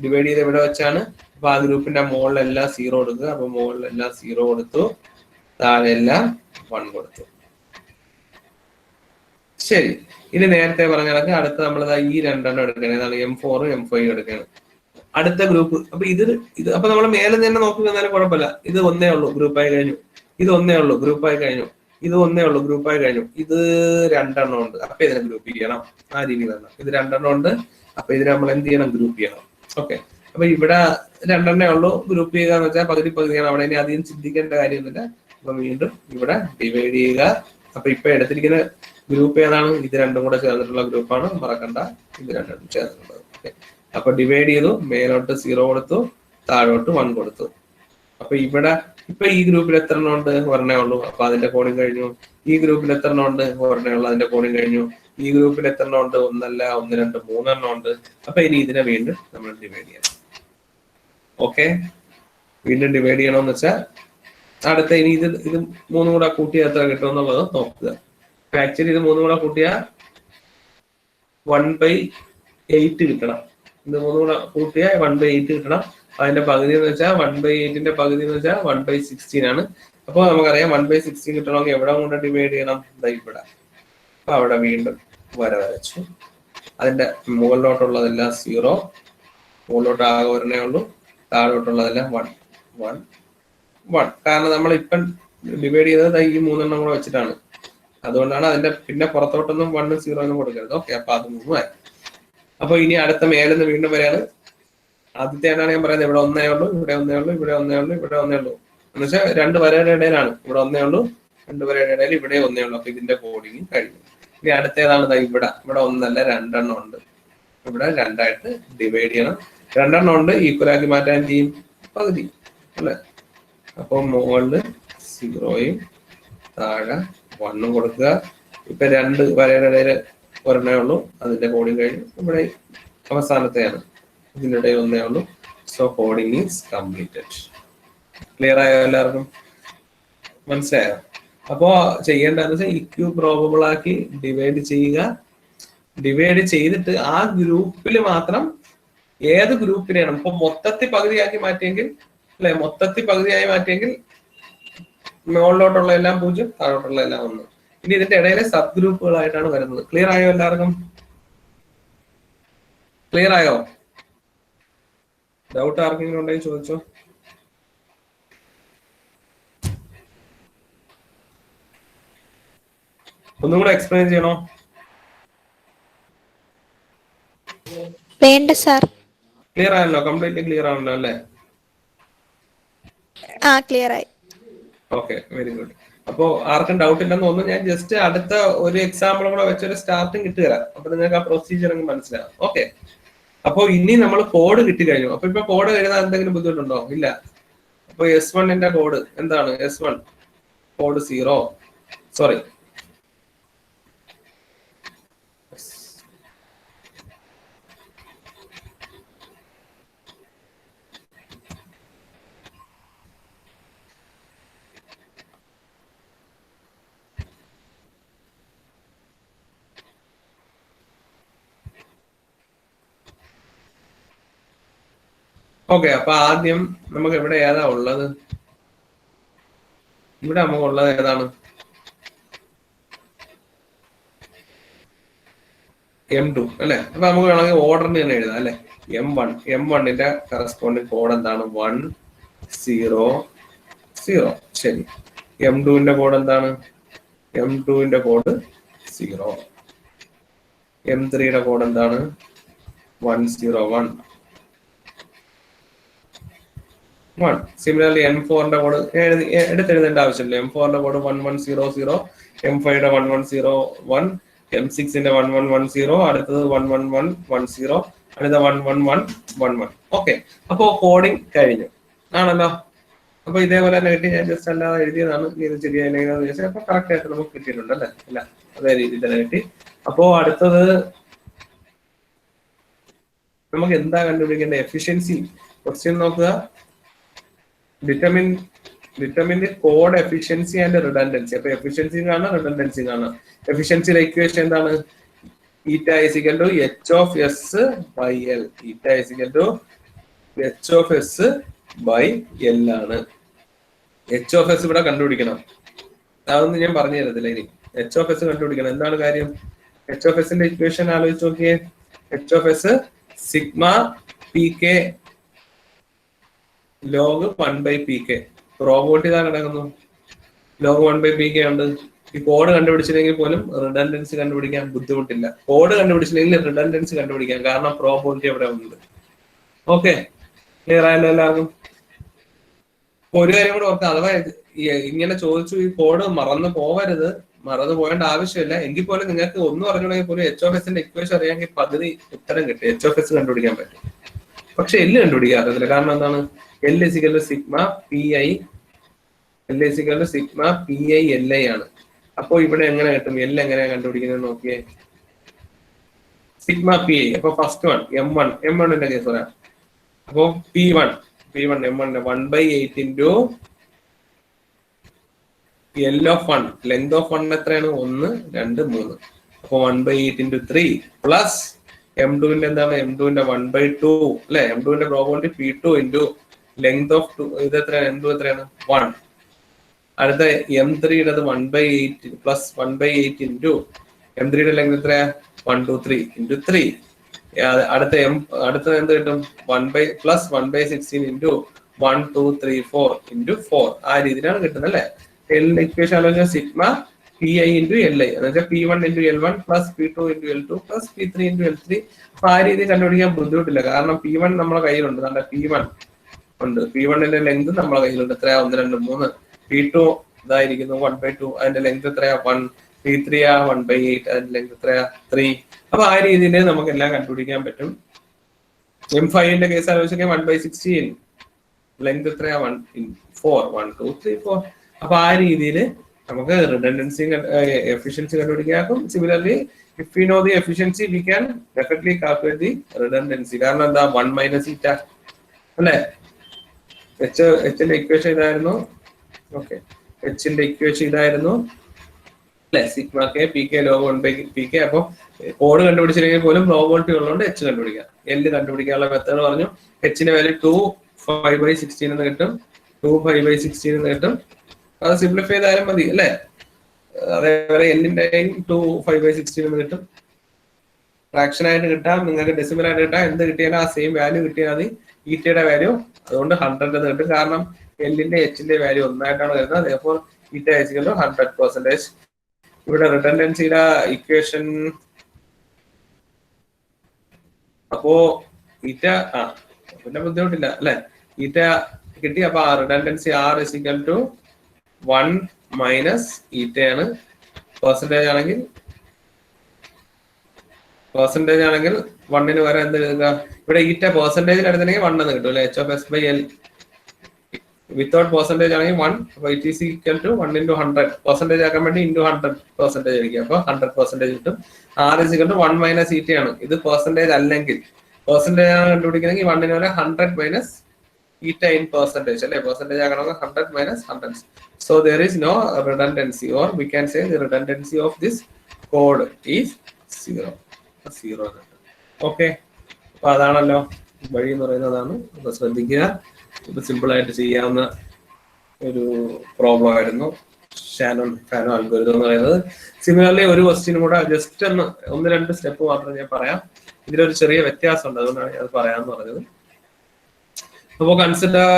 ഡിവൈഡ് ചെയ്ത് ഇവിടെ വെച്ചാണ്. അപ്പൊ ആ ഗ്രൂപ്പിന്റെ മുകളിലെല്ലാം 0 കൊടുക്കുക. അപ്പൊ മുകളിലെല്ലാം 0 കൊടുത്തു, താഴെ എല്ലാം 1 കൊടുത്തു. ശരി, ഇനി നേരത്തെ പറഞ്ഞ കണക്ക് അടുത്ത നമ്മൾ ഈ 2 എടുക്കണം. ഏതാണ്? M4 M5 എടുക്കണം. അടുത്ത ഗ്രൂപ്പ്. അപ്പൊ ഇത് അപ്പൊ നമ്മൾ മേലെ തന്നെ നോക്കി നിന്നാലും കുഴപ്പമില്ല. ഇത് ഒന്നേ ഉള്ളൂ, ഗ്രൂപ്പായി കഴിഞ്ഞു. ഇത് ഒന്നേ ഉള്ളൂ, ഗ്രൂപ്പായി കഴിഞ്ഞു. ഇത് ഒന്നേ ഉള്ളൂ, ഗ്രൂപ്പായി കഴിഞ്ഞു. ഇത് 2 ഉണ്ട്, അപ്പൊ ഇതിനെ ഗ്രൂപ്പ് ചെയ്യണം. ആ രീതി വേണം. ഇത് 2 ഉണ്ട്, അപ്പൊ ഇതിനെ നമ്മൾ എന്ത് ചെയ്യണം? ഗ്രൂപ്പ് ചെയ്യണം. ഓക്കെ, അപ്പൊ ഇവിടെ 2 ഉള്ളൂ, ഗ്രൂപ്പ് ചെയ്യുക എന്ന് വെച്ചാൽ പകുതി പകുതിയാണ്. അവിടെ ഇനി അധികം ചിന്തിക്കേണ്ട കാര്യമൊന്നുമില്ല. അപ്പൊ വീണ്ടും ഇവിടെ ഡിവൈഡ് ചെയ്യുക. അപ്പൊ ഇപ്പൊ എടുത്തിരിക്കുന്ന ഗ്രൂപ്പ് ഏതാണ്? ഇത് 2 കൂടെ ചേർന്നിട്ടുള്ള ഗ്രൂപ്പാണ്, മറക്കണ്ട. ഇത് 2 ചേർന്നിട്ടുള്ളത്. ഓക്കെ, അപ്പൊ ഡിവൈഡ് ചെയ്തു. മേലോട്ട് 0 കൊടുത്തു, താഴോട്ട് 1 കൊടുത്തു. അപ്പൊ ഇവിടെ ഇപ്പൊ ഈ ഗ്രൂപ്പിൽ എത്ര എണ്ണം ഉണ്ട്? ഒരെണ്ണേ ഉള്ളൂ, അപ്പൊ അതിന്റെ കോഡിങ് കഴിഞ്ഞു. ഈ ഗ്രൂപ്പിൽ എത്ര എണ്ണം ഉണ്ട്? ഒരെണ്ണേ ഉള്ളൂ, അതിന്റെ കോഡിങ് കഴിഞ്ഞു. ഈ ഗ്രൂപ്പിൽ എത്ര എണ്ണം ഉണ്ട്? 1 അല്ല, 1 2 3 എണ്ണം ഉണ്ട്. അപ്പൊ ഇനി ഇതിനെ വീണ്ടും നമ്മൾ ഡിവൈഡ് ചെയ്യണം. ഓക്കെ, വീണ്ടും ഡിവൈഡ് ചെയ്യണമെന്ന് വെച്ചാൽ അടുത്ത ഇനി ഇത് 3 കൂടെ കൂട്ടിയാൽ എത്ര കിട്ടുമെന്നുള്ളത് നോക്കുക. ആക്ച്വലി ഇത് 3 കൂടെ കൂട്ടിയാൽ 1/8 കിട്ടണം. ഇത് 3 കൂടെ കൂട്ടിയാൽ 1/8 കിട്ടണം. അതിന്റെ പകുതി എന്ന് വെച്ചാൽ 1/8ന്റെ പകുതി എന്ന് വെച്ചാൽ 1/16 ആണ്. അപ്പൊ നമുക്കറിയാം 1/16 കിട്ടണമെങ്കിൽ എവിടെ കൊണ്ട് ഡിവൈഡ് ചെയ്യണം? ഇവിടെ. അപ്പൊ അവിടെ വീണ്ടും വരച്ചു. അതിന്റെ മുകളിലോട്ടുള്ളതെല്ലാം 0, മുകളിലോട്ട് ആകെ ഒരെണ്ണേ ഉള്ളൂ, താഴോട്ടുള്ളതെല്ലാം 1 1 1. കാരണം നമ്മൾ ഇപ്പം ഡിവൈഡ് ചെയ്തത് ഈ 3 എണ്ണം കൂടെ വെച്ചിട്ടാണ്. അതുകൊണ്ടാണ് അതിന്റെ പിന്നെ പുറത്തോട്ടൊന്നും 1 0 ഒന്നും കൊടുക്കരുത്. ഓക്കെ, അപ്പൊ അത് 3 ആയി. അപ്പൊ ഇനി അടുത്ത മേലെന്ന് വീണ്ടും വരെയാണ്. ആദ്യത്തെ ആണ് ഞാൻ പറയുന്നത്, ഇവിടെ 1 ഉള്ളൂ, ഇവിടെ 1 ഉള്ളൂ, ഇവിടെ 1 ഉള്ളൂ, ഇവിടെ 1 ഉള്ളൂ. എന്ന് വെച്ചാൽ 2 വരയുടെ ഇടയിലാണ്. ഇവിടെ 1 ഉള്ളൂ, 2 വരയുടെ ഇടയിൽ ഇവിടെ 1 ഉള്ളൂ. അപ്പൊ ഇതിന്റെ കോഡിങ് കഴിഞ്ഞു. ഇനി അടുത്തേതാണ്? ഇവിടെ 1 അല്ല, 2 എണ്ണം ഉണ്ട്. ഇവിടെ 2 ആയിട്ട് ഡിവൈഡ് ചെയ്യണം. 2 എണ്ണം ഉണ്ട്, ഈക്വൽ ആക്കി മാറ്റാൻ ചെയ്യും പകുതി അല്ലെ. അപ്പൊ മുകളില് 0യും താഴെ 1 കൊടുക്കുക. ഇപ്പൊ 2 വരയുടെ ഇടയിൽ ഒരെണ്ണേ ഉള്ളൂ, അതിന്റെ കോഡിങ് കഴിഞ്ഞു. ഇവിടെ അവസാനത്തെയാണ്, ഇതിന്റെ ഇടയിൽ 1 ഉള്ളൂ. So coding is completed. Clear ആയോ എല്ലാവർക്കും? മനസ്സിലായോ? അപ്പോ ചെയ്യേണ്ടതെന്ന് വെച്ചാൽ ഇക്യു പ്രോബബിൾ ആക്കി ഡിവൈഡ് ചെയ്യുക. ഡിവൈഡ് ചെയ്തിട്ട് ആ ഗ്രൂപ്പിൽ മാത്രം ഏത് ഗ്രൂപ്പിനെയാണ് ഇപ്പൊ മൊത്തത്തിൽ പകുതിയാക്കി മാറ്റിയെങ്കിൽ അല്ലെ, മൊത്തത്തിൽ പകുതിയായി മാറ്റിയെങ്കിൽ മുകളിലോട്ടുള്ള എല്ലാം 0, താഴോട്ടുള്ള എല്ലാം 1. ഇനി ഇതിന്റെ ഇടയിലെ സബ് ഗ്രൂപ്പുകളായിട്ടാണ് വരുന്നത്. ക്ലിയർ ആയോ എല്ലാവർക്കും? ക്ലിയർ ആയോ? ഡൗട്ട് ആർക്കെങ്കിലും ഉണ്ടെങ്കിൽ ചോദിച്ചോ. ഒന്നും കൂടെ എക്സ്പ്ലെയിൻ ചെയ്യണോ? വേണ്ട സാർ. ക്ലിയർ ആയല്ലോ? കംപ്ലീറ്റ്ലി ക്ലിയർ ആണല്ലോ അല്ലേ? ക്ലിയർ ആയി. Okay, very good. അപ്പോ ആർക്കും ഡൗട്ട് ഇല്ലെന്ന് തോന്നുന്നു. ഞാൻ ജസ്റ്റ് അടുത്ത ഒരു എക്സാമ്പിൾ കൂടെ വെച്ചൊരു സ്റ്റാർട്ടിങ് കിട്ടുകയാണ്. അപ്പൊ നിങ്ങൾക്ക് ആ പ്രൊസീജിയർ അങ്ങ് മനസ്സിലാവും. ഓക്കെ, അപ്പൊ ഇനി നമ്മൾ കോഡ് കിട്ടി കഴിഞ്ഞു. അപ്പൊ ഇപ്പൊ കോഡ് എഴുതാൻ എന്തെങ്കിലും ബുദ്ധിമുട്ടുണ്ടോ? ഇല്ല. അപ്പൊ S1ന്റെ കോഡ് എന്താണ്? S1 code 0, sorry okay. അപ്പൊ ആദ്യം നമുക്ക് ഇവിടെ ഏതാ ഉള്ളത്? ഇവിടെ നമുക്ക് ഉള്ളത് ഏതാണ്? M2 അല്ലെ. അപ്പൊ നമുക്ക് വേണമെങ്കിൽ ഓർഡറിന് തന്നെ എഴുതാം അല്ലെ. M1ന്റെ കറസ്പോണ്ടിങ് കോഡ് എന്താണ്? 1 0 0. ശരി. M2ന്റെ കോഡ് എന്താണ്? M2ന്റെ കോഡ് 0. M3യുടെ കോഡ് എന്താണ്? 101 1. സിമിലർലി M4ന്റെ കോഡ് എടുത്തെഴുതേണ്ട ആവശ്യമില്ല. M4ന്റെ കോഡ് 1100, M5യുടെ 1101, M6ന്റെ 1110, അടുത്തത് 11110, അടുത്ത 11111. ഓക്കെ, അപ്പോ കോഡിങ് കഴിഞ്ഞു ആണല്ലോ. അപ്പൊ ഇതേപോലെ തന്നെ കിട്ടി. ഞാൻ ജസ്റ്റ് അല്ലാതെ എഴുതിയതാണ്. ഇത് ശരിയായില്ലെന്ന് ചോദിച്ചാൽ അപ്പൊ കറക്റ്റ് ആയിട്ട് നമുക്ക് കിട്ടിയിട്ടുണ്ട് അല്ലേ? ഇല്ല, അതേ രീതിയിൽ തന്നെ കിട്ടി. അപ്പോ അടുത്തത് നമുക്ക് എന്താ കണ്ടുപിടിക്കേണ്ട? എഫിഷ്യൻസി ക്വസ്റ്റ്യൻ നോക്കുക. Determine code efficiency and redundancy. അപ്പൊ എഫിഷ്യൻസി കാണാം, റിഡൻഡൻസി കാണാം. എഫിഷ്യൻസിയുടെ ഇക്വേഷൻ എന്താണ്? ഈറ്റ = H of S by L. Eta = H of S by L ആണ്. എച്ച് ഓഫ് എസ് ഇവിടെ കണ്ടുപിടിക്കണം. അതൊന്നും ഞാൻ പറഞ്ഞു തരത്തില്ല ഇനി. എച്ച് ഓഫ് എസ് കണ്ടുപിടിക്കണം. എന്താണ് കാര്യം? എച്ച് ഓഫ് എസിന്റെ ഇക്വേഷൻ ആലോചിച്ച് നോക്കിയേ. H of S sigma P K log 1/pk. Probability ഇതാ കിടക്കുന്നു. ലോഗ് 1/pk ഉണ്ട്. ഈ കോഡ് കണ്ടുപിടിച്ചില്ലെങ്കിൽ പോലും റിഡൻഡൻസി കണ്ടുപിടിക്കാൻ ബുദ്ധിമുട്ടില്ല. കോഡ് കണ്ടുപിടിച്ചില്ലെങ്കിൽ റിഡൻഡൻസി കണ്ടുപിടിക്കാം. കാരണം പ്രോബബിലിറ്റി അവിടെ ഉണ്ട്. ഓക്കെ, ക്ലിയർ ആയല്ലോ എല്ലാവർക്കും? ഒരു കാര്യം കൂടെ ഓർക്കാം, അഥവാ ഇങ്ങനെ ചോദിച്ചു ഈ കോഡ് മറന്നു പോവരുത്. മറന്നു പോകേണ്ട ആവശ്യമില്ല. എങ്കിൽ പോലും നിങ്ങൾക്ക് ഒന്നും അറിഞ്ഞുണ്ടെങ്കിൽ പോലും എച്ച് ഓഫ് എസിന്റെ ഇക്വേഷൻ അറിയാമെങ്കിൽ പകുതി ഉത്തരം കിട്ടും. എച്ച് ഓഫ് എസ് കണ്ടുപിടിക്കാൻ പറ്റും. പക്ഷെ എല്ല് കണ്ടുപിടിക്കാൻ അറിയത്തില്ല. കാരണം എന്താണ്? L is equal sigma P I, L is equal sigma P I L I ആണ്. അപ്പൊ ഇവിടെ എങ്ങനെ കിട്ടും? എൽ എങ്ങനെയാ കണ്ടുപിടിക്കുന്നത് നോക്കിയേ. Sigma P I. അപ്പൊ ഫസ്റ്റ് വൺ M1 കേസ് പറയാം. അപ്പൊ P1 M1 1/8 into L of 1, length of 1 എത്രയാണ്? 1, 2, 3. അപ്പൊ 1/8 ഇൻറ്റു 3 പ്ലസ് M2 എന്താണ്? M2 1/2 അല്ലെ? M2 probability P2 into length of 2. ഇത് എത്രയാണ്? M2 എത്രയാണ്? 1. അടുത്ത M3 1/8 plus 1/8 into M3 length എത്രയാ? 1, 2, 3 ഇൻറ്റു 3. അടുത്ത എന്ത് കിട്ടും? Plus 1/16 into 1, 2, 3, 4 into 4. ആ രീതിയിലാണ് കിട്ടുന്നത് അല്ലെ? എല്ലിന്റെ ഇക്വേഷൻ ആലോചിച്ചാൽ sigma P I into L I എന്ന് വെച്ചാൽ P1 into L1 plus P2 into L2 plus P3 into L3. അപ്പൊ ആ രീതി കണ്ടുപിടിക്കാൻ ബുദ്ധിമുട്ടില്ല. കാരണം P1 നമ്മളെ കയ്യിലുണ്ട്. നമ്മുടെ P1 ഉണ്ട്. P1ന്റെ ലെങ്ത് നമ്മളെ കയ്യിലുണ്ട്. എത്രയാ? 1, 2, 3. P2 ഇതായിരിക്കുന്നു 1/2. അതിന്റെ ലെങ്ത് എത്രയാ? 1. P3 1/8. അതിന്റെ ലെങ്ത് എത്രയാ? 3. അപ്പൊ ആ രീതിയിൽ നമുക്ക് എല്ലാം കണ്ടുപിടിക്കാൻ പറ്റും. M5ന്റെ കേസ് ആലോചിച്ചാൽ 1/16. ലെങ്ത് എത്രയാ? 4. 1, 2, 3, 4. അപ്പൊ ആ രീതിയിൽ നമുക്ക് റിഡൻഡൻസി എഫിഷ്യൻസി കണ്ടുപിടിക്കാനും. Similarly if we know the efficiency we can definitely calculate the redundancy. കാരണം എന്താ? 1 മൈനസ് ഈറ്റ അല്ലെ? എച്ചിന്റെ ഇക്വേഷൻ ഇതായിരുന്നു. ഓക്കെ, എച്ചിന്റെ ഇക്വേഷൻ ഇതായിരുന്നു അല്ലെ? Sigma K P K log 1/pk. അപ്പൊ കോഡ് കണ്ടുപിടിച്ചില്ലെങ്കിൽ പോലും പ്രോബബിലിറ്റി ഉള്ളതുകൊണ്ട് എച്ച് കണ്ടുപിടിക്കാം. എല്ല് കണ്ടുപിടിക്കാനുള്ള മെത്തേഡ് പറഞ്ഞു. എച്ചിന്റെ വാല്യൂ 2 5/16 എന്ന് കിട്ടും. 2 5/16 എന്ന് കിട്ടും. അത് സിംപ്ലിഫൈ ചെയ്താലും മതി അല്ലെ? അതേപോലെ എല്ലിന്റെ 2 5/16 എന്ന് കിട്ടും. ഫ്രാക്ഷൻ ആയിട്ട് കിട്ടാം, നിങ്ങൾക്ക് ഡെസിമൽ ആയിട്ട് കിട്ടാം. എന്ത് കിട്ടിയാലും ആ സെയിം വാല്യൂ കിട്ടിയാൽ മതി. ഈറ്റയുടെ വാല്യൂ അതുകൊണ്ട് 100 എന്ന് കിട്ടും. കാരണം എല്ലിന്റെ എച്ചിന്റെ വാല്യൂ ഒന്നായിട്ടാണ് വരുന്നത്. അതേപോലെ ഈറ്റ വെച്ചിട്ട് 100%. ഇവിടെ റിഡൻഡൻസിയുടെ ഇക്വേഷൻ അപ്പോ ഈറ്റ പിന്നെ ബുദ്ധിമുട്ടില്ല അല്ലെ? ഈറ്റ കിട്ടി. അപ്പൊ റിഡൻഡൻസി R = 1 മൈനസ് ഈറ്റയാണ്. പെർസെന്റേജ് ആണെങ്കിൽ 1ന് വരെ എന്ത് എഴുതുക? ഇവിടെ ഈറ്റ പെർസെന്റേജിൽ എടുത്തിട്ടുണ്ടെങ്കിൽ 1 എന്ന് കിട്ടും അല്ലെ? H of S by L. Without percentage ആണെങ്കിൽ 1. അപ്പൊ it is equal to 1 into 100. Percentage ആക്കാൻ വേണ്ടി into 100% ആയിരിക്കും. അപ്പൊ 100% കിട്ടും. R is equal to 1 minus ഈറ്റയാണ്. ഇത് പെർസെന്റേജ് അല്ലെങ്കിൽ പെർസെന്റേജ് ആണ് കണ്ടുപിടിക്കണമെങ്കിൽ 1ന് വരെ 100 മൈനസ് ഈറ്റ ഇൻ പെർസെന്റേജ് അല്ലെ? പെർസെന്റേജ് ആക്കണമെങ്കിൽ 100 minus 100. So there is no redundancy, or we can say the redundancy of this code is 0. Okay, അപ്പൊ അതാണല്ലോ വഴി എന്ന് പറയുന്നതാണ്. അപ്പൊ ശ്രദ്ധിക്കുക. ഇത് സിമ്പിൾ ആയിട്ട് ചെയ്യാവുന്ന ഒരു പ്രോബ്ലം ആയിരുന്നു ഷാനോൺ ഫാനോ അൽഗോരിതം എന്ന് പറയുന്നത്. സിമിലർലി ഒരു ക്വസ്റ്റ്യനും കൂടെ ജസ്റ്റ് 1-2 സ്റ്റെപ്പ് മാത്രം ഞാൻ പറയാം. ഇതിലൊരു ചെറിയ വ്യത്യാസമുണ്ട്, അതുകൊണ്ടാണ് ഞാൻ അത് പറയാന്ന് പറഞ്ഞത്. അപ്പോൾ consider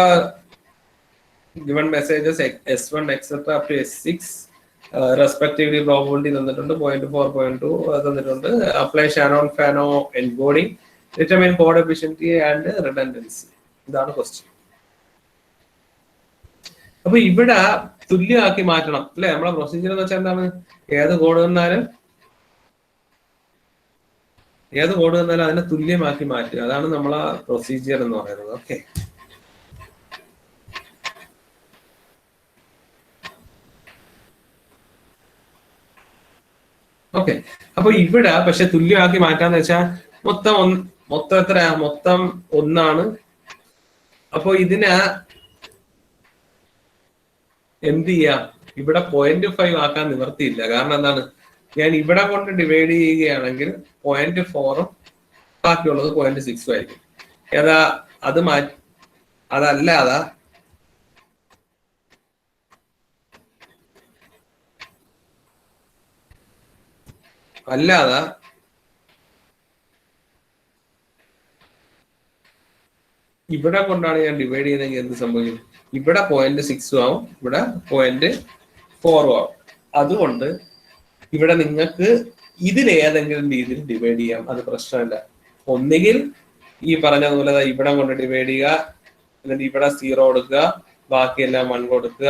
given messages S1 etc up to S6 respectively probability തന്നിട്ടുണ്ട്. 0.4 0.2 തന്നിട്ടുണ്ട്. apply Shannon Fano encoding, determine code efficiency and redundancy. ഇതാണ് ക്വസ്റ്റ്യൻ. അപ്പൊ ഇവിടെ തുല്യമാക്കി മാറ്റണം അല്ലെ? നമ്മളെ പ്രൊസീജിയർ എന്ന് വെച്ചാൽ എന്താണ്? ഏത് കോഡ് തന്നാലും അതിനെ തുല്യമാക്കി മാറ്റുക. അതാണ് നമ്മളെ പ്രൊസീജിയർ എന്ന് പറയുന്നത്. Okay, okay. അപ്പൊ ഇവിടെ പക്ഷെ തുല്യമാക്കി മാറ്റാന്ന് വെച്ചാൽ മൊത്തം എത്രയാ? മൊത്തം 1 അപ്പൊ ഇതിനെ എന്ത് ചെയ്യാം? ഇവിടെ 0.5 ആക്കാൻ നിവർത്തിയില്ല. കാരണം എന്താണ്? ഞാൻ ഇവിടെ കൊണ്ട് ഡിവൈഡ് ചെയ്യുകയാണെങ്കിൽ 0.4 ബാക്കിയുള്ളത് 0.6 ആയിരിക്കും. ഏതാ അത് അതല്ലാതെ ഇവിടെ കൊണ്ടാണ് ഞാൻ ഡിവൈഡ് ചെയ്യുന്നതെങ്കിൽ എന്ത് സംഭവിക്കും? ഇവിടെ 0.6 ആവും, ഇവിടെ 0.4 ആവും. അതുകൊണ്ട് ഇവിടെ നിങ്ങൾക്ക് ഇതിലേതെങ്കിലും രീതിയിൽ ഡിവൈഡ് ചെയ്യാം, അത് പ്രശ്നമല്ല. ഒന്നുകിൽ ഈ പറഞ്ഞതുപോലെ ഇവിടെ കൊണ്ട് ഡിവൈഡ് ചെയ്യുക, എന്നിട്ട് ഇവിടെ 0 കൊടുക്കുക, ബാക്കിയെല്ലാം 1 കൊടുക്കുക.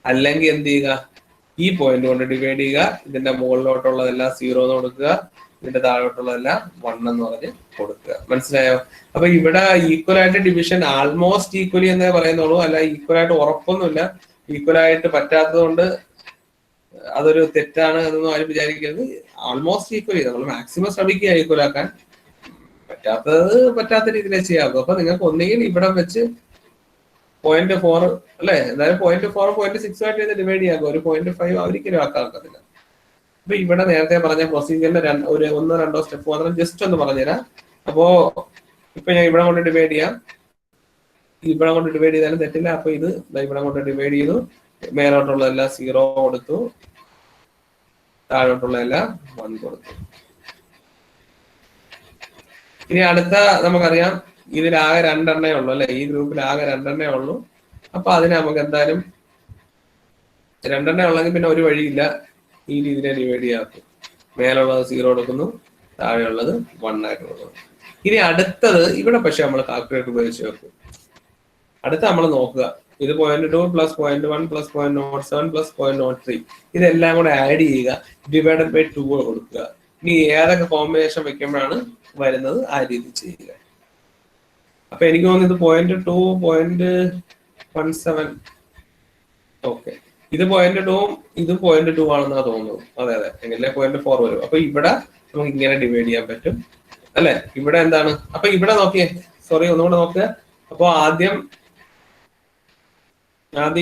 അല്ലെങ്കിൽ എന്ത് ചെയ്യുക, ഈ പോയിന്റ് കൊണ്ട് ഡിവൈഡ് ചെയ്യുക, ഇതിന്റെ മുകളിലോട്ടുള്ളതെല്ലാം 0 എന്ന് കൊടുക്കുക, ഇതിന്റെ താഴോട്ടുള്ളതെല്ലാം 1 എന്ന് പറഞ്ഞ് കൊടുക്കുക. മനസ്സിലായോ? അപ്പൊ ഇവിടെ ഈക്വൽ ആയിട്ട് ഡിവിഷൻ ആൾമോസ്റ്റ് ഈക്വലി എന്നേ പറയുന്നുള്ളൂ, അല്ല ഈക്വൽ ആയിട്ട് ഉറപ്പൊന്നുമില്ല. ഈക്വൽ ആയിട്ട് പറ്റാത്തത് കൊണ്ട് അതൊരു തെറ്റാണ് എന്നൊന്നും ആരും വിചാരിക്കരുത്. ആൾമോസ്റ്റ് ഈക്വലി, നമ്മൾ മാക്സിമം ശ്രമിക്കുക ഈക്വൽ ആക്കാൻ. പറ്റാത്ത രീതിയിലേ ചെയ്യാവൂ. അപ്പൊ നിങ്ങൾക്ക് ഒന്നുകിൽ ഇവിടെ വെച്ച് 0.4 അല്ലെ, എന്തായാലും 0.4 0.6 ആയിട്ട് ഡിവൈഡ് ചെയ്യാം. ഒരു 0.5 ഒരിക്കലും ആക്കാക്കത്തില്ല. അപ്പൊ ഇവിടെ നേരത്തെ പറഞ്ഞ പ്രൊസീജിയറിന്റെ ഒരു 1-2 സ്റ്റെപ്പ് മാത്രം ജസ്റ്റ് ഒന്ന് പറഞ്ഞുതരാം. അപ്പോ ഇപ്പൊ ഞാൻ ഇവിടെ കൊണ്ട് ഡിവൈഡ് ചെയ്യാം, ഇവിടെ കൊണ്ട് ഡിവൈഡ് ചെയ്താലും തെറ്റില്ല. അപ്പൊ ഇത് ഇവിടെ കൊണ്ട് ഡിവൈഡ് ചെയ്തു, മേലോട്ടുള്ളതെല്ലാം 0 കൊടുത്തു, താഴോട്ടുള്ളതെല്ലാം 1 കൊടുത്തു. ഇനി അടുത്ത നമുക്കറിയാം, ഇതിലാകെ 2 എണ്ണേ ഉള്ളൂ അല്ലെ, ഈ ഗ്രൂപ്പിൽ ആകെ 2 എണ്ണേ ഉള്ളൂ. അപ്പൊ അതിന് നമുക്ക് എന്തായാലും 2 എണ്ണേ ഉള്ളെങ്കിൽ പിന്നെ ഒരു വഴിയില്ല, ഈ രീതിയിലെ ഡിവൈഡ് ചെയ്യാക്കും. മേലുള്ളത് 0 കൊടുക്കുന്നു, താഴെയുള്ളത് 1 ആയിട്ട് കൊടുക്കുന്നു. ഇനി അടുത്തത് ഇവിടെ പക്ഷെ നമ്മൾ കാൽക്കുലേറ്റർ ഉപയോഗിച്ച് വെക്കും. അടുത്ത നമ്മൾ നോക്കുക, ഇത് 0.2 പ്ലസ് 0.1 പ്ലസ് 0.07 പ്ലസ് 0.03 ഇതെല്ലാം കൂടെ ആഡ് ചെയ്യുക, ഡിവൈഡഡ് ബൈ 2 കൊടുക്കുക. ഇനി ഏതൊക്കെ കോമ്പിനേഷൻ വെക്കുമ്പോഴാണ് വരുന്നത് ആ രീതി ചെയ്യുക. അപ്പൊ എനിക്ക് തോന്നുന്നു ഇത് 0.2 0.17 ഓക്കെ, ഇത് 0.2 ഇത് 0.2 ആണെന്നാ തോന്നുന്നു. അതെ എങ്ങനെ 0.4 വരും. അപ്പൊ ഇവിടെ നമുക്ക് ഇങ്ങനെ ഡിവൈഡ് ചെയ്യാൻ പറ്റും അല്ലെ. ഇവിടെ എന്താണ്, അപ്പൊ ഇവിടെ നോക്കിയേ, സോറി ഒന്നുകൂടെ നോക്കുക. അപ്പൊ ആദ്യം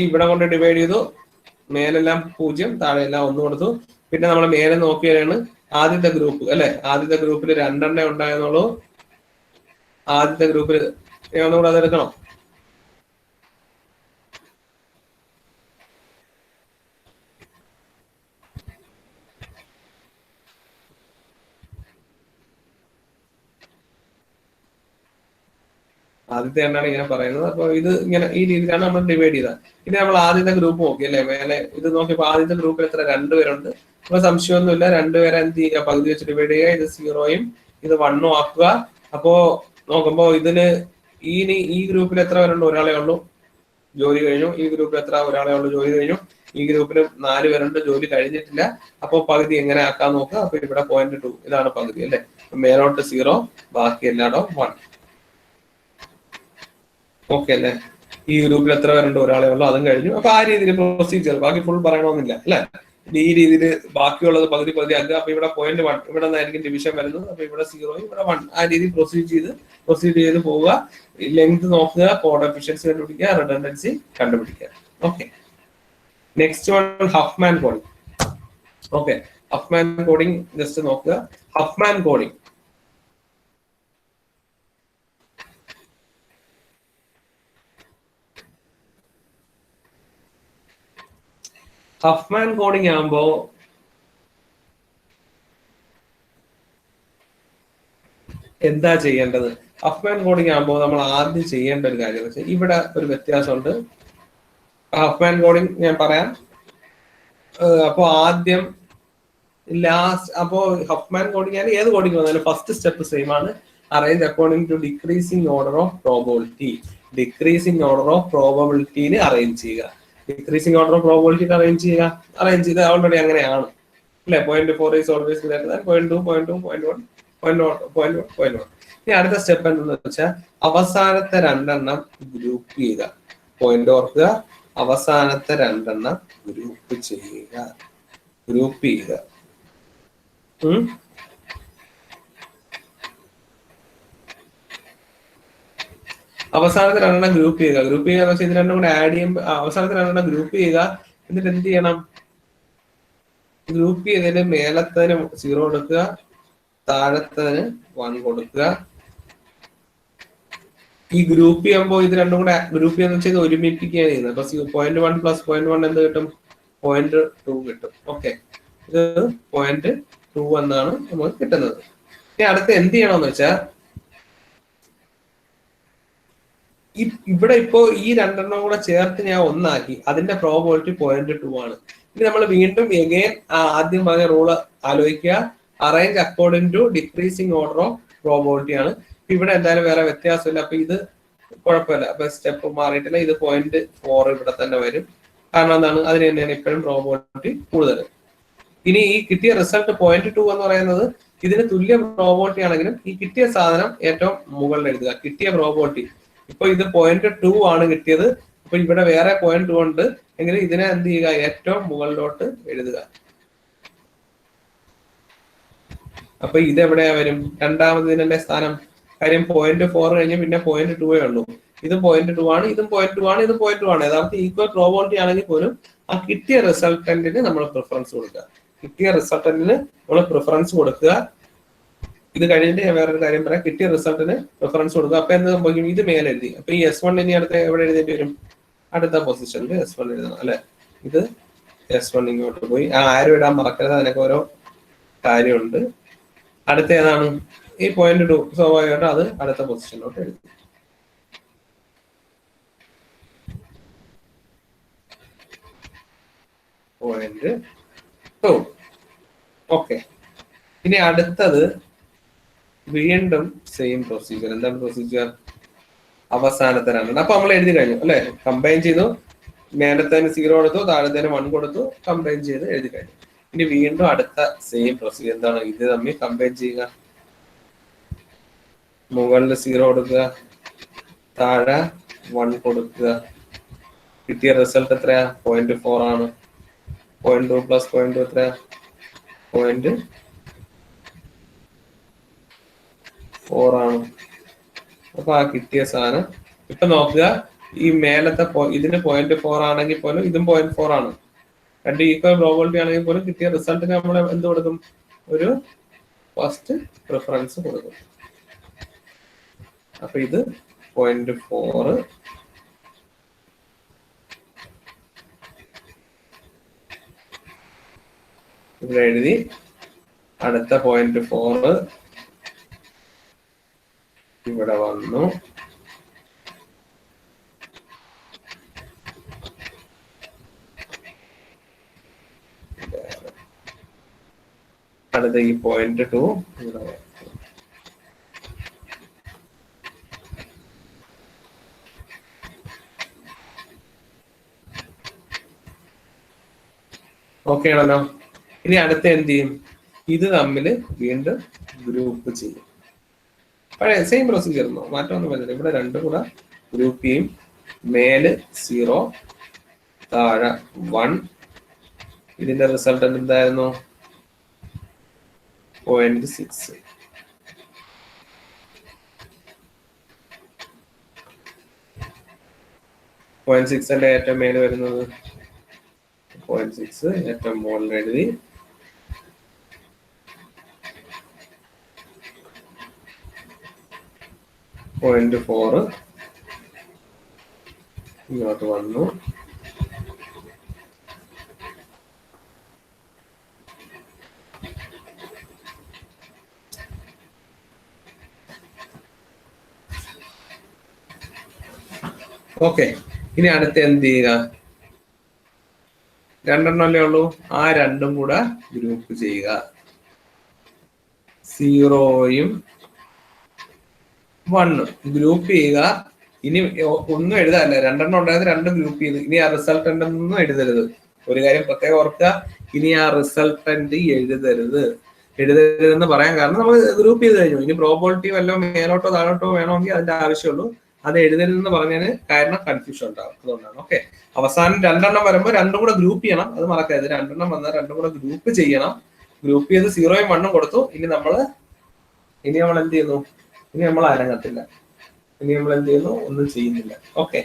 ഇവിടെ കൊണ്ട് ഡിവൈഡ് ചെയ്തു, മേലെല്ലാം 0 താഴെല്ലാം 1 കൊടുത്തു. പിന്നെ നമ്മൾ മേലെ നോക്കിയാണ് ആദ്യത്തെ ഗ്രൂപ്പ് അല്ലെ, ആദ്യത്തെ ഗ്രൂപ്പിൽ 2 എണ്ണേ ഉണ്ടായെന്നുള്ളൂ. ആദ്യത്തെ ഗ്രൂപ്പിൽ ഒന്നുകൂടെ അതെടുക്കണം. ആദ്യത്തെ എണ്ണാണ് ഇങ്ങനെ പറയുന്നത്. അപ്പൊ ഇത് ഇങ്ങനെ ഈ രീതിയിലാണ് നമ്മൾ ഡിവൈഡ് ചെയ്തത്. ഇനി നമ്മൾ ആദ്യത്തെ ഗ്രൂപ്പ് നോക്കി അല്ലെ, മേലെ ഇത് നോക്കിയപ്പോ ആദ്യത്തെ ഗ്രൂപ്പിൽ എത്ര 2 പേരുണ്ട്. അപ്പൊ സംശയമൊന്നുമില്ല, 2 പേരെ എന്ത് ചെയ്യുക, പകുതി വെച്ച് ഡിവൈഡ് ചെയ്യുക, ഇത് 0യും ഇത് 1ഉം ആക്കുക. അപ്പോ നോക്കുമ്പോ ഇതിന് ഈ ഗ്രൂപ്പിൽ എത്ര പേരുണ്ട്, ഒരാളെ ഉള്ളൂ, ജോലി കഴിഞ്ഞു. ഈ ഗ്രൂപ്പിൽ എത്ര, ഒരാളെ ഉള്ളൂ, ജോലി കഴിഞ്ഞു. ഈ ഗ്രൂപ്പിൽ 4 പേരുണ്ട്, ജോലി കഴിഞ്ഞിട്ടില്ല. അപ്പൊ പകുതി എങ്ങനെ ആക്കാൻ നോക്കുക. അപ്പൊ ഇവിടെ 0.2 ഇതാണ് പകുതി അല്ലെ, മേലോട്ട് 0, ബാക്കി എല്ലായിടവും 1. ഓക്കെ അല്ലെ, ഈ ഗ്രൂപ്പിൽ എത്ര പേരുണ്ട്, ഒരാളെ ഉള്ളൂ, അതും കഴിഞ്ഞു. അപ്പൊ ആ രീതിയിൽ പ്രൊസീജിയർ, ബാക്കി ഫുൾ പറയണമെന്നില്ല അല്ലെ. ഈ രീതിയിൽ ബാക്കിയുള്ളത് പകുതി ആക്കുക. അപ്പൊ ഇവിടെ 0.1 ഇവിടെ നിന്നായിരിക്കും ഡിവിഷൻ വരുന്നത്. അപ്പൊ ഇവിടെ 0, ഇവിടെ 1, ആ രീതിയിൽ പ്രൊസീഡ് ചെയ്ത് പോവുക. ലെങ്ത് നോക്കുക, കോഡ് എഫിഷ്യൻസി കണ്ടുപിടിക്കുക, റിഡൻഡൻസി കണ്ടുപിടിക്കുക. Okay, next one Huffman coding. Okay, Huffman coding just നോക്കുക. ഹഫ്മാൻ കോഡിംഗ് ആകുമ്പോ എന്താ ചെയ്യേണ്ടത്? ഹഫ്മാൻ കോഡിംഗ് ആകുമ്പോൾ നമ്മൾ ആദ്യം ചെയ്യേണ്ട ഒരു കാര്യം എന്ന് വെച്ചാൽ, ഇവിടെ ഒരു വ്യത്യാസമുണ്ട്. ഹഫ്മാൻ കോഡിംഗ് ഞാൻ പറയാം. അപ്പോ ആദ്യം അപ്പോ ഹഫ്മാൻ കോഡിംഗ് ആണ്, ഏത് കോഡിംഗ് വന്നാലും ഫസ്റ്റ് സ്റ്റെപ്പ് സെയിം ആണ്. Arrange according to decreasing order of probability. Decreasing order of പ്രോബബിലിറ്റിയിൽ അറേഞ്ച് ചെയ്യുക. Decreasing order of probability arrange ചെയ്ത് ഓൾറെഡി അങ്ങനെയാണ് അല്ലെ. 0.4 ഈസ് ഓൾവേസ് ഗ്രേറ്റർ ദാൻ 0.2 0.2 0.1. ഇനി അടുത്ത സ്റ്റെപ്പ് എന്താണെന്ന് വെച്ചാൽ, അവസാനത്തെ 2 എണ്ണം ഗ്രൂപ്പ് ചെയ്യുക. പോയിന്റ് ഓർക്കുക, അവസാനത്തെ 2 എണ്ണം ഗ്രൂപ്പ് ചെയ്യുക. അവസാനത്തെ 2 എണ്ണം ഗ്രൂപ്പ് ചെയ്യുക എന്ന് വെച്ചാൽ ഇത് രണ്ടും കൂടെ ആഡ് ചെയ്യുമ്പോൾ അവസാനത്തെ 2 എണ്ണം ഗ്രൂപ്പ് ചെയ്യുക. എന്നിട്ട് എന്ത് ചെയ്യണം, ഗ്രൂപ്പ് ചെയ്തതിന് മേലത്തതിന് 0 കൊടുക്കുക, താഴത്തതിന് 1 കൊടുക്കുക. ഈ ഗ്രൂപ്പ് ചെയ്യുമ്പോൾ ഇത് രണ്ടും കൂടെ ഗ്രൂപ്പ് ചെയ്യുന്ന വെച്ചാൽ ഇത് ഒരുമിപ്പിക്കുകയാണ് ചെയ്യുന്നത്. അപ്പൊ 0.1 പ്ലസ് 0.1 എന്ത് കിട്ടും? 0.2 കിട്ടും. ഓക്കെ, ഇത് 0.2 എന്നാണ് നമുക്ക് കിട്ടുന്നത്. ഇനി അടുത്ത് എന്ത് ചെയ്യണമെന്ന് വെച്ചാൽ ഇവിടെ ഇപ്പോ ഈ രണ്ടെണ്ണം കൂടെ ചേർത്ത് ഞാൻ ഒന്നാക്കി, അതിന്റെ പ്രോബിലിറ്റി 0.2 ആണ്. ഇനി നമ്മൾ വീണ്ടും എഗെയിൻ ആദ്യം പറഞ്ഞ റൂള് ആലോചിക്കുക. Arrange according to decreasing order of probability ആണ്. ഇവിടെ എന്തായാലും വേറെ വ്യത്യാസമില്ല, അപ്പൊ ഇത് കുഴപ്പമില്ല. അപ്പൊ സ്റ്റെപ്പ് മാറിയിട്ടില്ല, ഇത് 0.4 ഇവിടെ തന്നെ വരും. കാരണം എന്താണ്? അതിന് തന്നെയാണ് ഇപ്പോഴും പ്രോബിലിറ്റി കൂടുതൽ. ഇനി ഈ കിട്ടിയ റിസൾട്ട് 0.2 എന്ന് പറയുന്നത് ഇതിന് തുല്യ പ്രോബിലിറ്റി ആണെങ്കിലും ഈ കിട്ടിയ സാധനം ഏറ്റവും മുകളിൽ എഴുതുക. കിട്ടിയ പ്രോബിലിറ്റി ഇപ്പൊ ഇത് 0.2 ആണ് കിട്ടിയത്. അപ്പൊ ഇവിടെ വേറെ 0.2 ഉണ്ട് എങ്കിൽ ഇതിനെ എന്ത് ചെയ്യുക? ഏറ്റവും മുകളിലോട്ട് എഴുതുക. അപ്പൊ ഇത് എവിടെയാ വരും? രണ്ടാമതിന്റെ സ്ഥാനം. കാര്യം 0.4 കഴിഞ്ഞ് പിന്നെ 0.2 ഉള്ളൂ. ഇത് 0.2 ആണ്, ഇതും 0.2 ആണ്, ഇതും 0.2 ആണ്. യഥാർത്ഥത്തിൽ ഈക്വൽ പ്രോബിലിറ്റി ആണെങ്കിൽ പോലും ആ കിട്ടിയ റിസൾട്ടന്റിന് നമ്മൾ പ്രിഫറൻസ് കൊടുക്കുക. കിട്ടിയ റിസൾട്ടന്റിന് നമ്മൾ പ്രിഫറൻസ് കൊടുക്കുക. ഇത് കഴിഞ്ഞിട്ട് ഞാൻ വേറൊരു കാര്യം പറയാം. കിട്ടിയ റിസൾട്ടിന് പ്രിഫറൻസ് കൊടുക്കുക. അപ്പൊ എന്ത് സംഭവിക്കും? ഇത് മേലെ എഴുതി. അപ്പൊ ഈ S1 ഇനി അടുത്ത് എവിടെ എഴുതേണ്ടി വരും? അടുത്ത പൊസിഷനിൽ S1 എഴുതണം അല്ലെ? ഇത് S1 ഇങ്ങോട്ട് പോയി. ആരും ഇടാൻ മറക്കരുത്, അതിനൊക്കെ ഓരോ കാര്യമുണ്ട്. അടുത്ത ഏതാണ്? ഈ 0.2 സ്വാഭാവികമായിട്ട് അത് അടുത്ത പൊസിഷനിലോട്ട് എഴുതി. ഓക്കെ, ഇനി അടുത്തത് വീണ്ടും സെയിം പ്രൊസീജിയർ. എന്താണ് പ്രൊസീജിയർ? അവസാനത്തെ രണ്ടെണ്ണം അപ്പൊ നമ്മൾ എഴുതി കഴിഞ്ഞു അല്ലെ? കമ്പൈൻ ചെയ്തു. മേലത്തേന് 0 കൊടുത്തു, താഴത്തേന് 1 കൊടുത്തു, കമ്പൈൻ ചെയ്ത് എഴുതി കഴിഞ്ഞു. ഇനി വീണ്ടും അടുത്ത സെയിം പ്രൊസീജിയർ. എന്താണ്? ഇത് തമ്മിൽ കമ്പൈൻ ചെയ്യുക. മുകളിൽ 0 കൊടുക്കുക, താഴെ 1 കൊടുക്കുക. കിട്ടിയ റിസൾട്ട് എത്രയാ? 0.4 ആണ്. 0.2 പ്ലസ് 0.2 എത്രയാ? 0.4 ആണ്. അപ്പൊ ആ കിട്ടിയ സാധനം ഇപ്പൊ നോക്കുക. ഈ മേലത്തെ ഇതിന് 0.4 ആണെങ്കിൽ പോലും ഇതും 0.4 ആണ്. രണ്ട് ഈക്വൽ പ്രോബിലിറ്റി ആണെങ്കിൽ പോലും കിട്ടിയ റിസൾട്ടിന് നമ്മൾ എന്ത് കൊടുക്കും? ഒരു ഫസ്റ്റ് പ്രിഫറൻസ് കൊടുക്കും. അപ്പൊ ഇത് 0.4 ഇവിടെ എഴുതി. അടുത്ത 0.4 ഇവിടെ വന്നു. അടുത്ത ഈ 0.2 ഇവിടെ വന്നു. ഓക്കെ ആണല്ലോ. ഇനി അടുത്ത എന്ത് ചെയ്യും? ഇത് തമ്മിൽ വീണ്ടും ഗ്രൂപ്പ് ചെയ്യും. പഴയ സെയിം പ്രൊസീജിയർ മാറ്റമൊന്നും വരുന്നില്ല. ഇവിടെ രണ്ടും കൂടെ ഗ്രൂപ്പ് ചെയ്യും. മേല് 0, താഴെ 1. ഇതിന്റെ റിസൾട്ട് എന്തായിരുന്നു? 0.6. 0.6 ഏറ്റവും മേല് വരുന്നത് 0.6 ഏറ്റവും മുകളിൽ എഴുതി. പോയിന്റ് 4 ഇങ്ങോട്ട് വന്നു. ഓക്കെ, ഇനി അടുത്ത് എന്ത് ചെയ്യുക? രണ്ടെണ്ണല്ലേ ഉള്ളൂ. ആ രണ്ടും കൂടെ ഗ്രൂപ്പ് ചെയ്യുക. 0യും 1 ഗ്രൂപ്പ് ചെയ്യുക. ഇനി ഒന്നും എഴുതാല്ല, രണ്ടെണ്ണം ഉണ്ടായത് രണ്ടും ഗ്രൂപ്പ് ചെയ്ത്. ഇനി ആ റിസൾട്ടന്റ് ഒന്നും എഴുതരുത്. ഒരു കാര്യം പ്രത്യേകം ഓർക്കുക, ഇനി ആ റിസൾട്ടന്റ് എഴുതരുതെന്ന് പറയാൻ കാരണം നമ്മൾ ഗ്രൂപ്പ് ചെയ്ത് കഴിഞ്ഞു. ഇനി പ്രോബിലിറ്റി വല്ലതും മേലോട്ടോ താഴോട്ടോ വേണമെങ്കിൽ അതിന്റെ ആവശ്യമുള്ളൂ. അത് എഴുതരുതെന്ന് പറഞ്ഞതിന് കാരണം കൺഫ്യൂഷൻ ഉണ്ടാവും, അതുകൊണ്ടാണ്. ഓക്കെ, അവസാനം രണ്ടെണ്ണം വരുമ്പോൾ രണ്ടും കൂടെ ഗ്രൂപ്പ് ചെയ്യണം, അത് മറക്കരുത്. രണ്ടെണ്ണം വന്നാൽ രണ്ടും കൂടെ ഗ്രൂപ്പ് ചെയ്യണം. ഗ്രൂപ്പ് ചെയ്ത് 0യും 1ഉം കൊടുത്തു. ഇനി നമ്മൾ എന്ത് ചെയ്യുന്നു? ഇനി നമ്മൾ അനങ്ങത്തില്ല. ഇനി നമ്മൾ എന്ത് ചെയ്യുന്നു? ഒന്നും ചെയ്യുന്നില്ല. ഓക്കെ,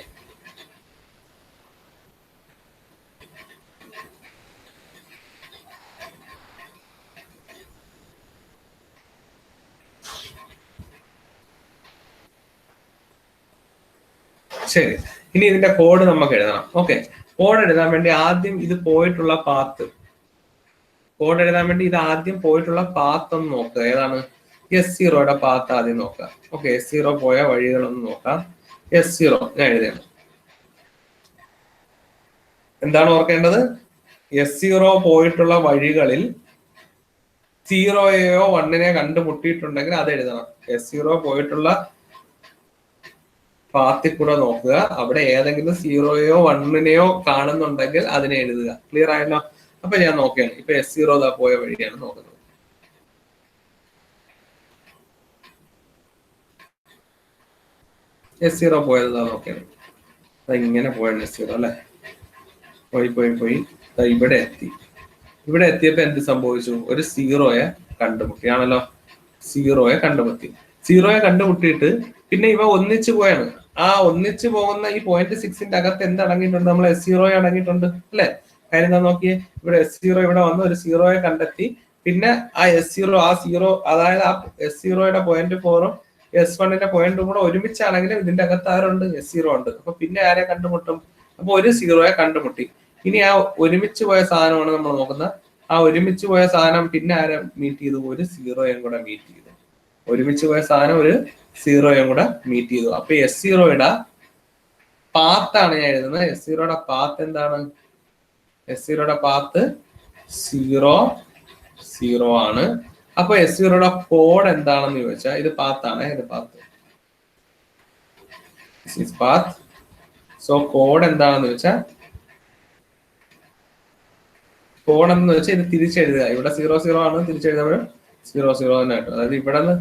ശരി, ഇനി ഇതിന്റെ കോഡ് നമുക്ക് എഴുതണം. ഓക്കെ, കോഡ് എഴുതാൻ വേണ്ടി ആദ്യം ഇത് പോയിട്ടുള്ള പാത്ത്, കോഡ് എഴുതാൻ വേണ്ടി ഇത് ആദ്യം പോയിട്ടുള്ള പാത്ത് ഒന്ന് നോക്കുക. ഏതാണ്? S0യുടെ പാത്ത് ആദ്യം നോക്കാം. ഓക്കെ, S0 പോയ വഴികളൊന്ന് നോക്കാം. S0 ഞാൻ എഴുതണം. എന്താണ് ഓർക്കേണ്ടത്? S0 പോയിട്ടുള്ള വഴികളിൽ 0യോ 1നെയോ കണ്ടുമുട്ടിയിട്ടുണ്ടെങ്കിൽ അത് എഴുതണം. S0 പോയിട്ടുള്ള പാത്തിൽ കൂടെ നോക്കുക, അവിടെ ഏതെങ്കിലും 0യോ 1നെയോ കാണുന്നുണ്ടെങ്കിൽ അതിനെ എഴുതുക. ക്ലിയർ ആയല്ലോ? അപ്പൊ ഞാൻ നോക്കുകയാണ്. ഇപ്പൊ S0 പോയ വഴിയാണ് നോക്കുന്നത്. S0 പോയതാ നോക്കിയാണ്. ഇങ്ങനെ പോയാണ് S0 അല്ലെ. പോയി ഇവിടെ എത്തി. ഇവിടെ എത്തിയപ്പോ എന്ത് സംഭവിച്ചു? ഒരു 0യെ കണ്ടുമുട്ടിയാണല്ലോ. 0യെ കണ്ടുമുട്ടിയിട്ട് പിന്നെ ഇവ ഒന്നിച്ചു പോയാണ്. ആ ഒന്നിച്ചു പോകുന്ന ഈ 0.6ന്റെ അകത്ത് എന്ത് അടങ്ങിയിട്ടുണ്ട്? നമ്മൾ S0 അടങ്ങിയിട്ടുണ്ട് അല്ലെ. കാര്യം എന്താ നോക്കിയേ, ഇവിടെ S0 ഇവിടെ വന്ന് ഒരു 0യെ കണ്ടെത്തി. പിന്നെ ആ S0 അതായത് ആ S0യുടെ 0.4ഉം S1ന്റെ 0.2 കൂടെ ഒരുമിച്ചാണെങ്കിലും ഇതിന്റെ അകത്ത് ആരുണ്ട്? S0 ഉണ്ട്. അപ്പൊ പിന്നെ ആരെ കണ്ടുമുട്ടും? അപ്പൊ ഒരു 0യെ കണ്ടുമുട്ടി. ഇനി ആ ഒരുമിച്ച് പോയ സാധനമാണ് നമ്മൾ നോക്കുന്നത്. ആ ഒരുമിച്ച് പോയ സാധനം പിന്നെ ആരെ മീറ്റ് ചെയ്തു? ഒരു 0യും കൂടെ മീറ്റ് ചെയ്തു. ഒരുമിച്ച് പോയ സാധനം ഒരു 0യും കൂടെ മീറ്റ് ചെയ്തു. അപ്പൊ S0യുടെ പാത്താണ് ഞാൻ എഴുതുന്നത്. S0യുടെ പാത്ത് എന്താണ്? S0യുടെ പാത്ത് 0 ആണ്. അപ്പൊ S0യുടെ കോഡ് എന്താണെന്ന് ചോദിച്ചാൽ ഇത് പാത്താണ്. ഇത് പാത്ത്. സോ കോഡ് എന്താണെന്ന് വെച്ചാൽ ഇത് തിരിച്ചെഴുതുക. ഇവിടെ 0 ആണ്, തിരിച്ചെഴുതുമ്പോൾ 0 തന്നെ ആയിട്ട്. അതായത് ഇവിടെ നിന്ന്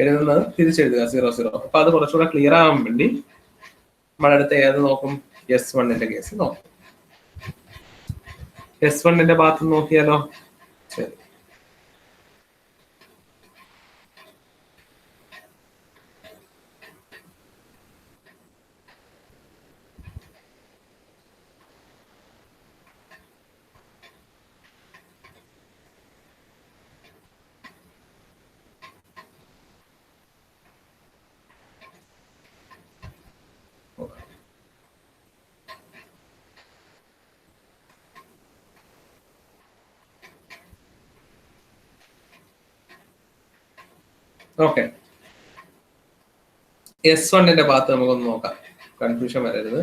എഴുതുന്നത് തിരിച്ചെഴുതുക 0. അപ്പൊ അത് കുറച്ചുകൂടെ ക്ലിയർ ആവാൻ വേണ്ടി നമ്മുടെ അടുത്ത് ഏത് നോക്കും? S1ന്റെ കേസ് നോക്കും. S1ന്റെ ഭാഗത്ത് നോക്കിയാലോ? ശരി, ഓക്കെ. S1ന്റെ ഭാഗത്ത് നമുക്കൊന്ന് നോക്കാം, കൺഫ്യൂഷൻ വരരുത്.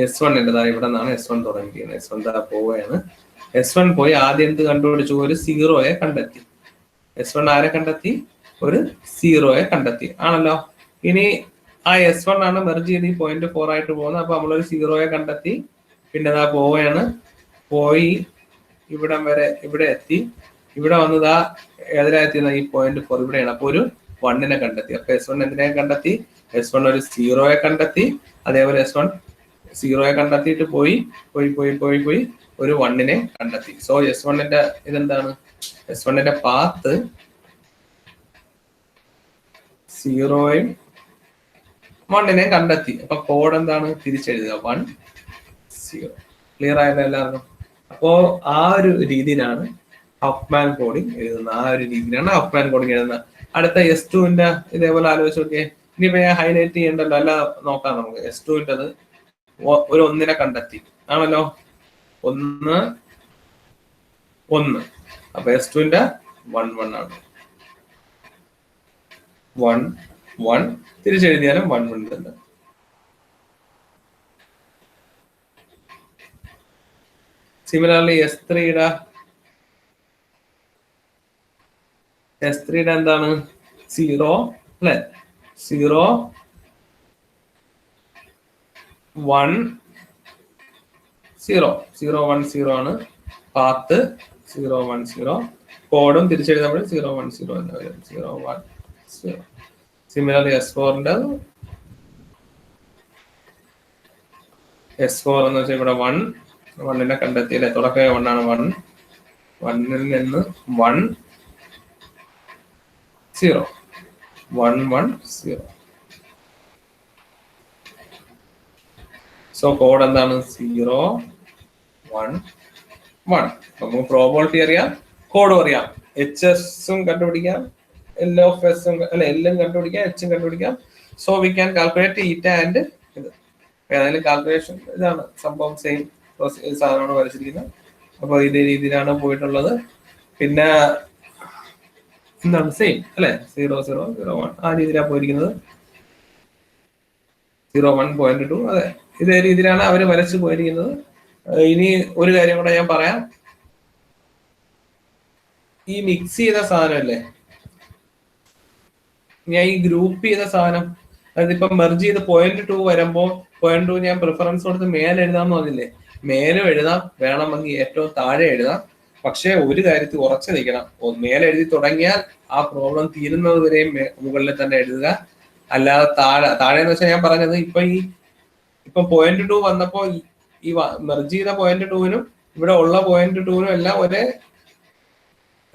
S1ന്റെ ഇവിടെ നിന്നാണ് S1 തുടങ്ങിയിരിക്കുന്നത്. S1 പോവുകയാണ്. S1 പോയി ആദ്യം എന്ത് കണ്ടുപിടിച്ചു? ഒരു 0യെ കണ്ടെത്തി. S1 ആരെ കണ്ടെത്തി? ഒരു 0യെ കണ്ടെത്തി ആണല്ലോ. ഇനി ആ S1 ആണ് മെർജ് ചെയ്ത് 0.4 ആയിട്ട് പോകുന്നത്. അപ്പൊ നമ്മളൊരു 0യെ കണ്ടെത്തി. പിന്നെ പോവുകയാണ്. പോയി ഇവിടം വരെ ഇവിടെ എത്തി. ഇവിടെ വന്നത് ഏതിലെത്തിയത്? ഈ 0.4 ഇവിടെയാണ്. അപ്പൊ ഒരു 1നെ കണ്ടെത്തി. അപ്പൊ S1 എന്തിനെ കണ്ടെത്തി? S1 ഒരു 0യെ കണ്ടെത്തി. അതേപോലെ S1 0യെ കണ്ടെത്തിയിട്ട് പോയി ഒരു 1നെ കണ്ടെത്തി. സോ S1ന്റെ ഇതെന്താണ്? S1ന്റെ പാത്ത് 0യും 1നെ കണ്ടെത്തി. അപ്പൊ കോഡ് എന്താണ്? തിരിച്ചെഴുതുക 1 0. ക്ലിയർ ആയല്ലോ എല്ലാവർക്കും? അപ്പോ ആ ഒരു രീതിയിലാണ് ഹഫ്മാൻ കോഡിങ് എഴുതുന്നത്. അടുത്ത S2ന്റെ ഇതേപോലെ ആലോചിച്ച് നോക്കിയേ. ഇനിയിപ്പോ ഞാൻ ഹൈലൈറ്റ് ചെയ്യണ്ടല്ലോ, അല്ല നോക്കാം നമുക്ക്. S2ന്റേത് ഒരു 1നെ കണ്ടെത്തി ആണല്ലോ. 1. അപ്പൊ S2ന്റെ 1 ആണ്. 1 തിരിച്ചെഴുതിയാലും 1 തന്നെ. സിമിലർലി S3യുടെ എന്താണ്? 0 അല്ലെ. 0 1 0 ആണ് പാത്ത്. 0 1 0 കോഡും തിരിച്ചെഴുതുമ്പോൾ 0 1 0 എന്ന് വരും. 0 1 0. സിമിലർലി S4ന്റെ എന്ന് വെച്ചാൽ ഇവിടെ 1നെ കണ്ടെത്തി അല്ലെ. തുടക്കം 1 ആണ്. 1ൽ നിന്ന് 1 0 1 1 0. സോ കോഡ് എന്താണ്? 0 1 1. നമുക്ക് പ്രോബബിലിറ്റി അറിയാം, കോഡും അറിയാം. HS കണ്ടുപിടിക്കാം, L of S അല്ലെ, L കണ്ടുപിടിക്കാം, H കണ്ടുപിടിക്കാം. സോ വി ക്യാൻ കാൽക്കുലേറ്റ് ഈറ്റ ആൻഡ് ഇത്. ഏതായാലും കാൽക്കുലേഷൻ ഇതാണ് സംഭവം, സെയിം സാധനമാണ് വരച്ചിരിക്കുന്നത്. അപ്പൊ ഇതേ രീതിയിലാണ് പോയിട്ടുള്ളത്. പിന്നെ എന്താണ് സെയിം അല്ലെ, 0, 0, 0, 1 ആ രീതിയിലാണ് പോയിരിക്കുന്നത്. 0, 1.2 അതെ, ഇതേ രീതിയിലാണ് അവര് വരച്ചു പോയിരിക്കുന്നത്. ഇനി ഒരു കാര്യം കൂടെ ഞാൻ പറയാം. ഈ മിക്സ് ചെയ്ത സാധനമല്ലേ, ഞാൻ ഈ ഗ്രൂപ്പ് ചെയ്ത സാധനം, അതിപ്പോ മെർജ് ചെയ്ത് 0.2 വരുമ്പോ 0.2 ഞാൻ പ്രിഫറൻസ് കൊടുത്ത് മേലെ എഴുതാന്ന് പറഞ്ഞില്ലേ, മേലും എഴുതാം, വേണമെങ്കിൽ ഏറ്റവും താഴെ എഴുതാം. പക്ഷെ ഒരു കാര്യത്തിൽ ഉറച്ചു നിൽക്കണം, മേലെ എഴുതി തുടങ്ങിയാൽ ആ പ്രോബ്ലം തീരുന്നത് വരെയും മുകളിൽ തന്നെ എഴുതുക. അല്ലാതെ താഴെ എന്ന് വെച്ചാൽ ഞാൻ പറഞ്ഞത് ഇപ്പൊ 0.2 വന്നപ്പോ ഈ മെർജ് ചെയ്ത 0.2നും ഇവിടെ ഉള്ള 0.2നും എല്ലാം ഒരേ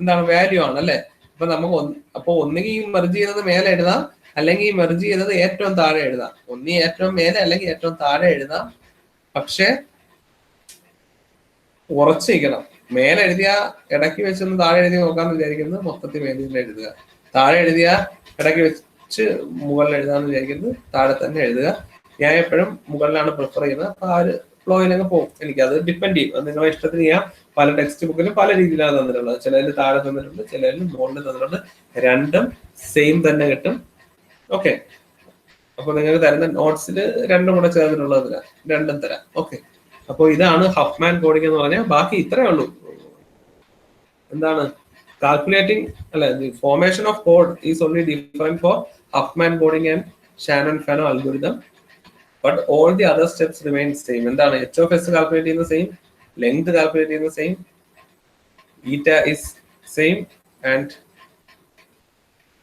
എന്താണ് വാല്യൂ ആണ് അല്ലെ. അപ്പൊ നമുക്ക് അപ്പൊ ഒന്നുകിൽ ഈ മെർജ് ചെയ്തത് മേലെ എഴുതാം, അല്ലെങ്കിൽ ഈ മെർജ് ചെയ്തത് ഏറ്റവും താഴെ എഴുതാം. ഒന്നി ഏറ്റവും മേലെ അല്ലെങ്കിൽ ഏറ്റവും താഴെ എഴുതാം. പക്ഷെ ഉറച്ചിരിക്കണം. മേലെ എഴുതിയ ഇടയ്ക്ക് വെച്ചൊന്ന് താഴെ എഴുതി നോക്കാന്ന് വിചാരിക്കുന്നത് മൊത്തത്തിൽ മേലിൽ എഴുതുക. താഴെ എഴുതിയ ഇടയ്ക്ക് വെച്ച് മുകളിൽ എഴുതാന്ന് വിചാരിക്കുന്നത് താഴെ തന്നെ എഴുതുക. ഞാൻ എപ്പോഴും മുകളിലാണ് പ്രിഫർ ചെയ്യുന്നത്. അപ്പൊ ആ ഒരു ഫ്ലോയിലങ്ങ് പോകും. എനിക്ക് അത് ഡിപ്പെൻഡ് ചെയ്യും, അത് നിങ്ങളെ ഇഷ്ടത്തിന് ചെയ്യാം. പല ടെക്സ്റ്റ് ബുക്കിലും പല രീതിയിലാണ് തന്നിട്ടുള്ളത്. ചിലതിൽ താഴെ തന്നിട്ടുണ്ട്, ചിലതിൽ മുകളിൽ തന്നിട്ടുണ്ട്. രണ്ടും സെയിം തന്നെ കിട്ടും. ഓക്കെ, അപ്പൊ നിങ്ങൾക്ക് തരുന്ന നോട്ട്സിൽ രണ്ടും കൂടെ ചേർന്നിട്ടുള്ളതില്ല, രണ്ടും തരാം. ഓക്കെ, അപ്പൊ ഇതാണ് ഹഫ്മാൻ കോഡിംഗ് എന്ന് പറഞ്ഞാൽ. ബാക്കി ഇത്രേ ഉള്ളൂ. എന്താണ് കാൽക്കുലേറ്റിംഗ് അല്ലെ, formation of code is only different for Huffman coding and Shannon Fano algorithm, but all the other steps remain same. എന്താണ് എച്ച് ഓഫ് എസ് കാൽക്കുലേറ്റ് ചെയ്യുന്ന സെയിം, ലെങ്ത് കാൽക്കുലേറ്റ് ചെയ്യുന്ന same, eta is same and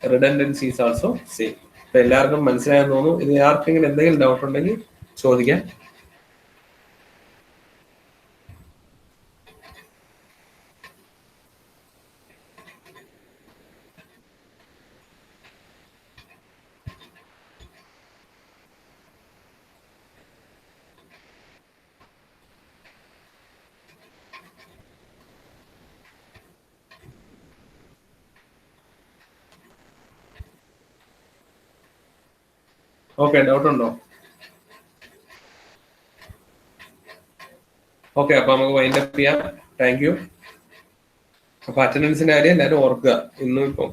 redundancy is also same. അപ്പൊ എല്ലാവർക്കും മനസ്സിലായെന്ന് തോന്നുന്നു. ഇത് ആർക്കെങ്കിലും എന്തെങ്കിലും ഡൗട്ട് ഉണ്ടെങ്കിൽ ചോദിക്കാം. ഓക്കെ, ഡൗട്ട് ഉണ്ടോ? ഓക്കെ, അപ്പൊ നമുക്ക് വൈൻഡ് അപ്പ് ചെയ്യാം. Thank you. അപ്പൊ അറ്റൻഡൻസിന്റെ കാര്യം എല്ലാവരും ഓർക്കുക. ഇന്നും ഇപ്പം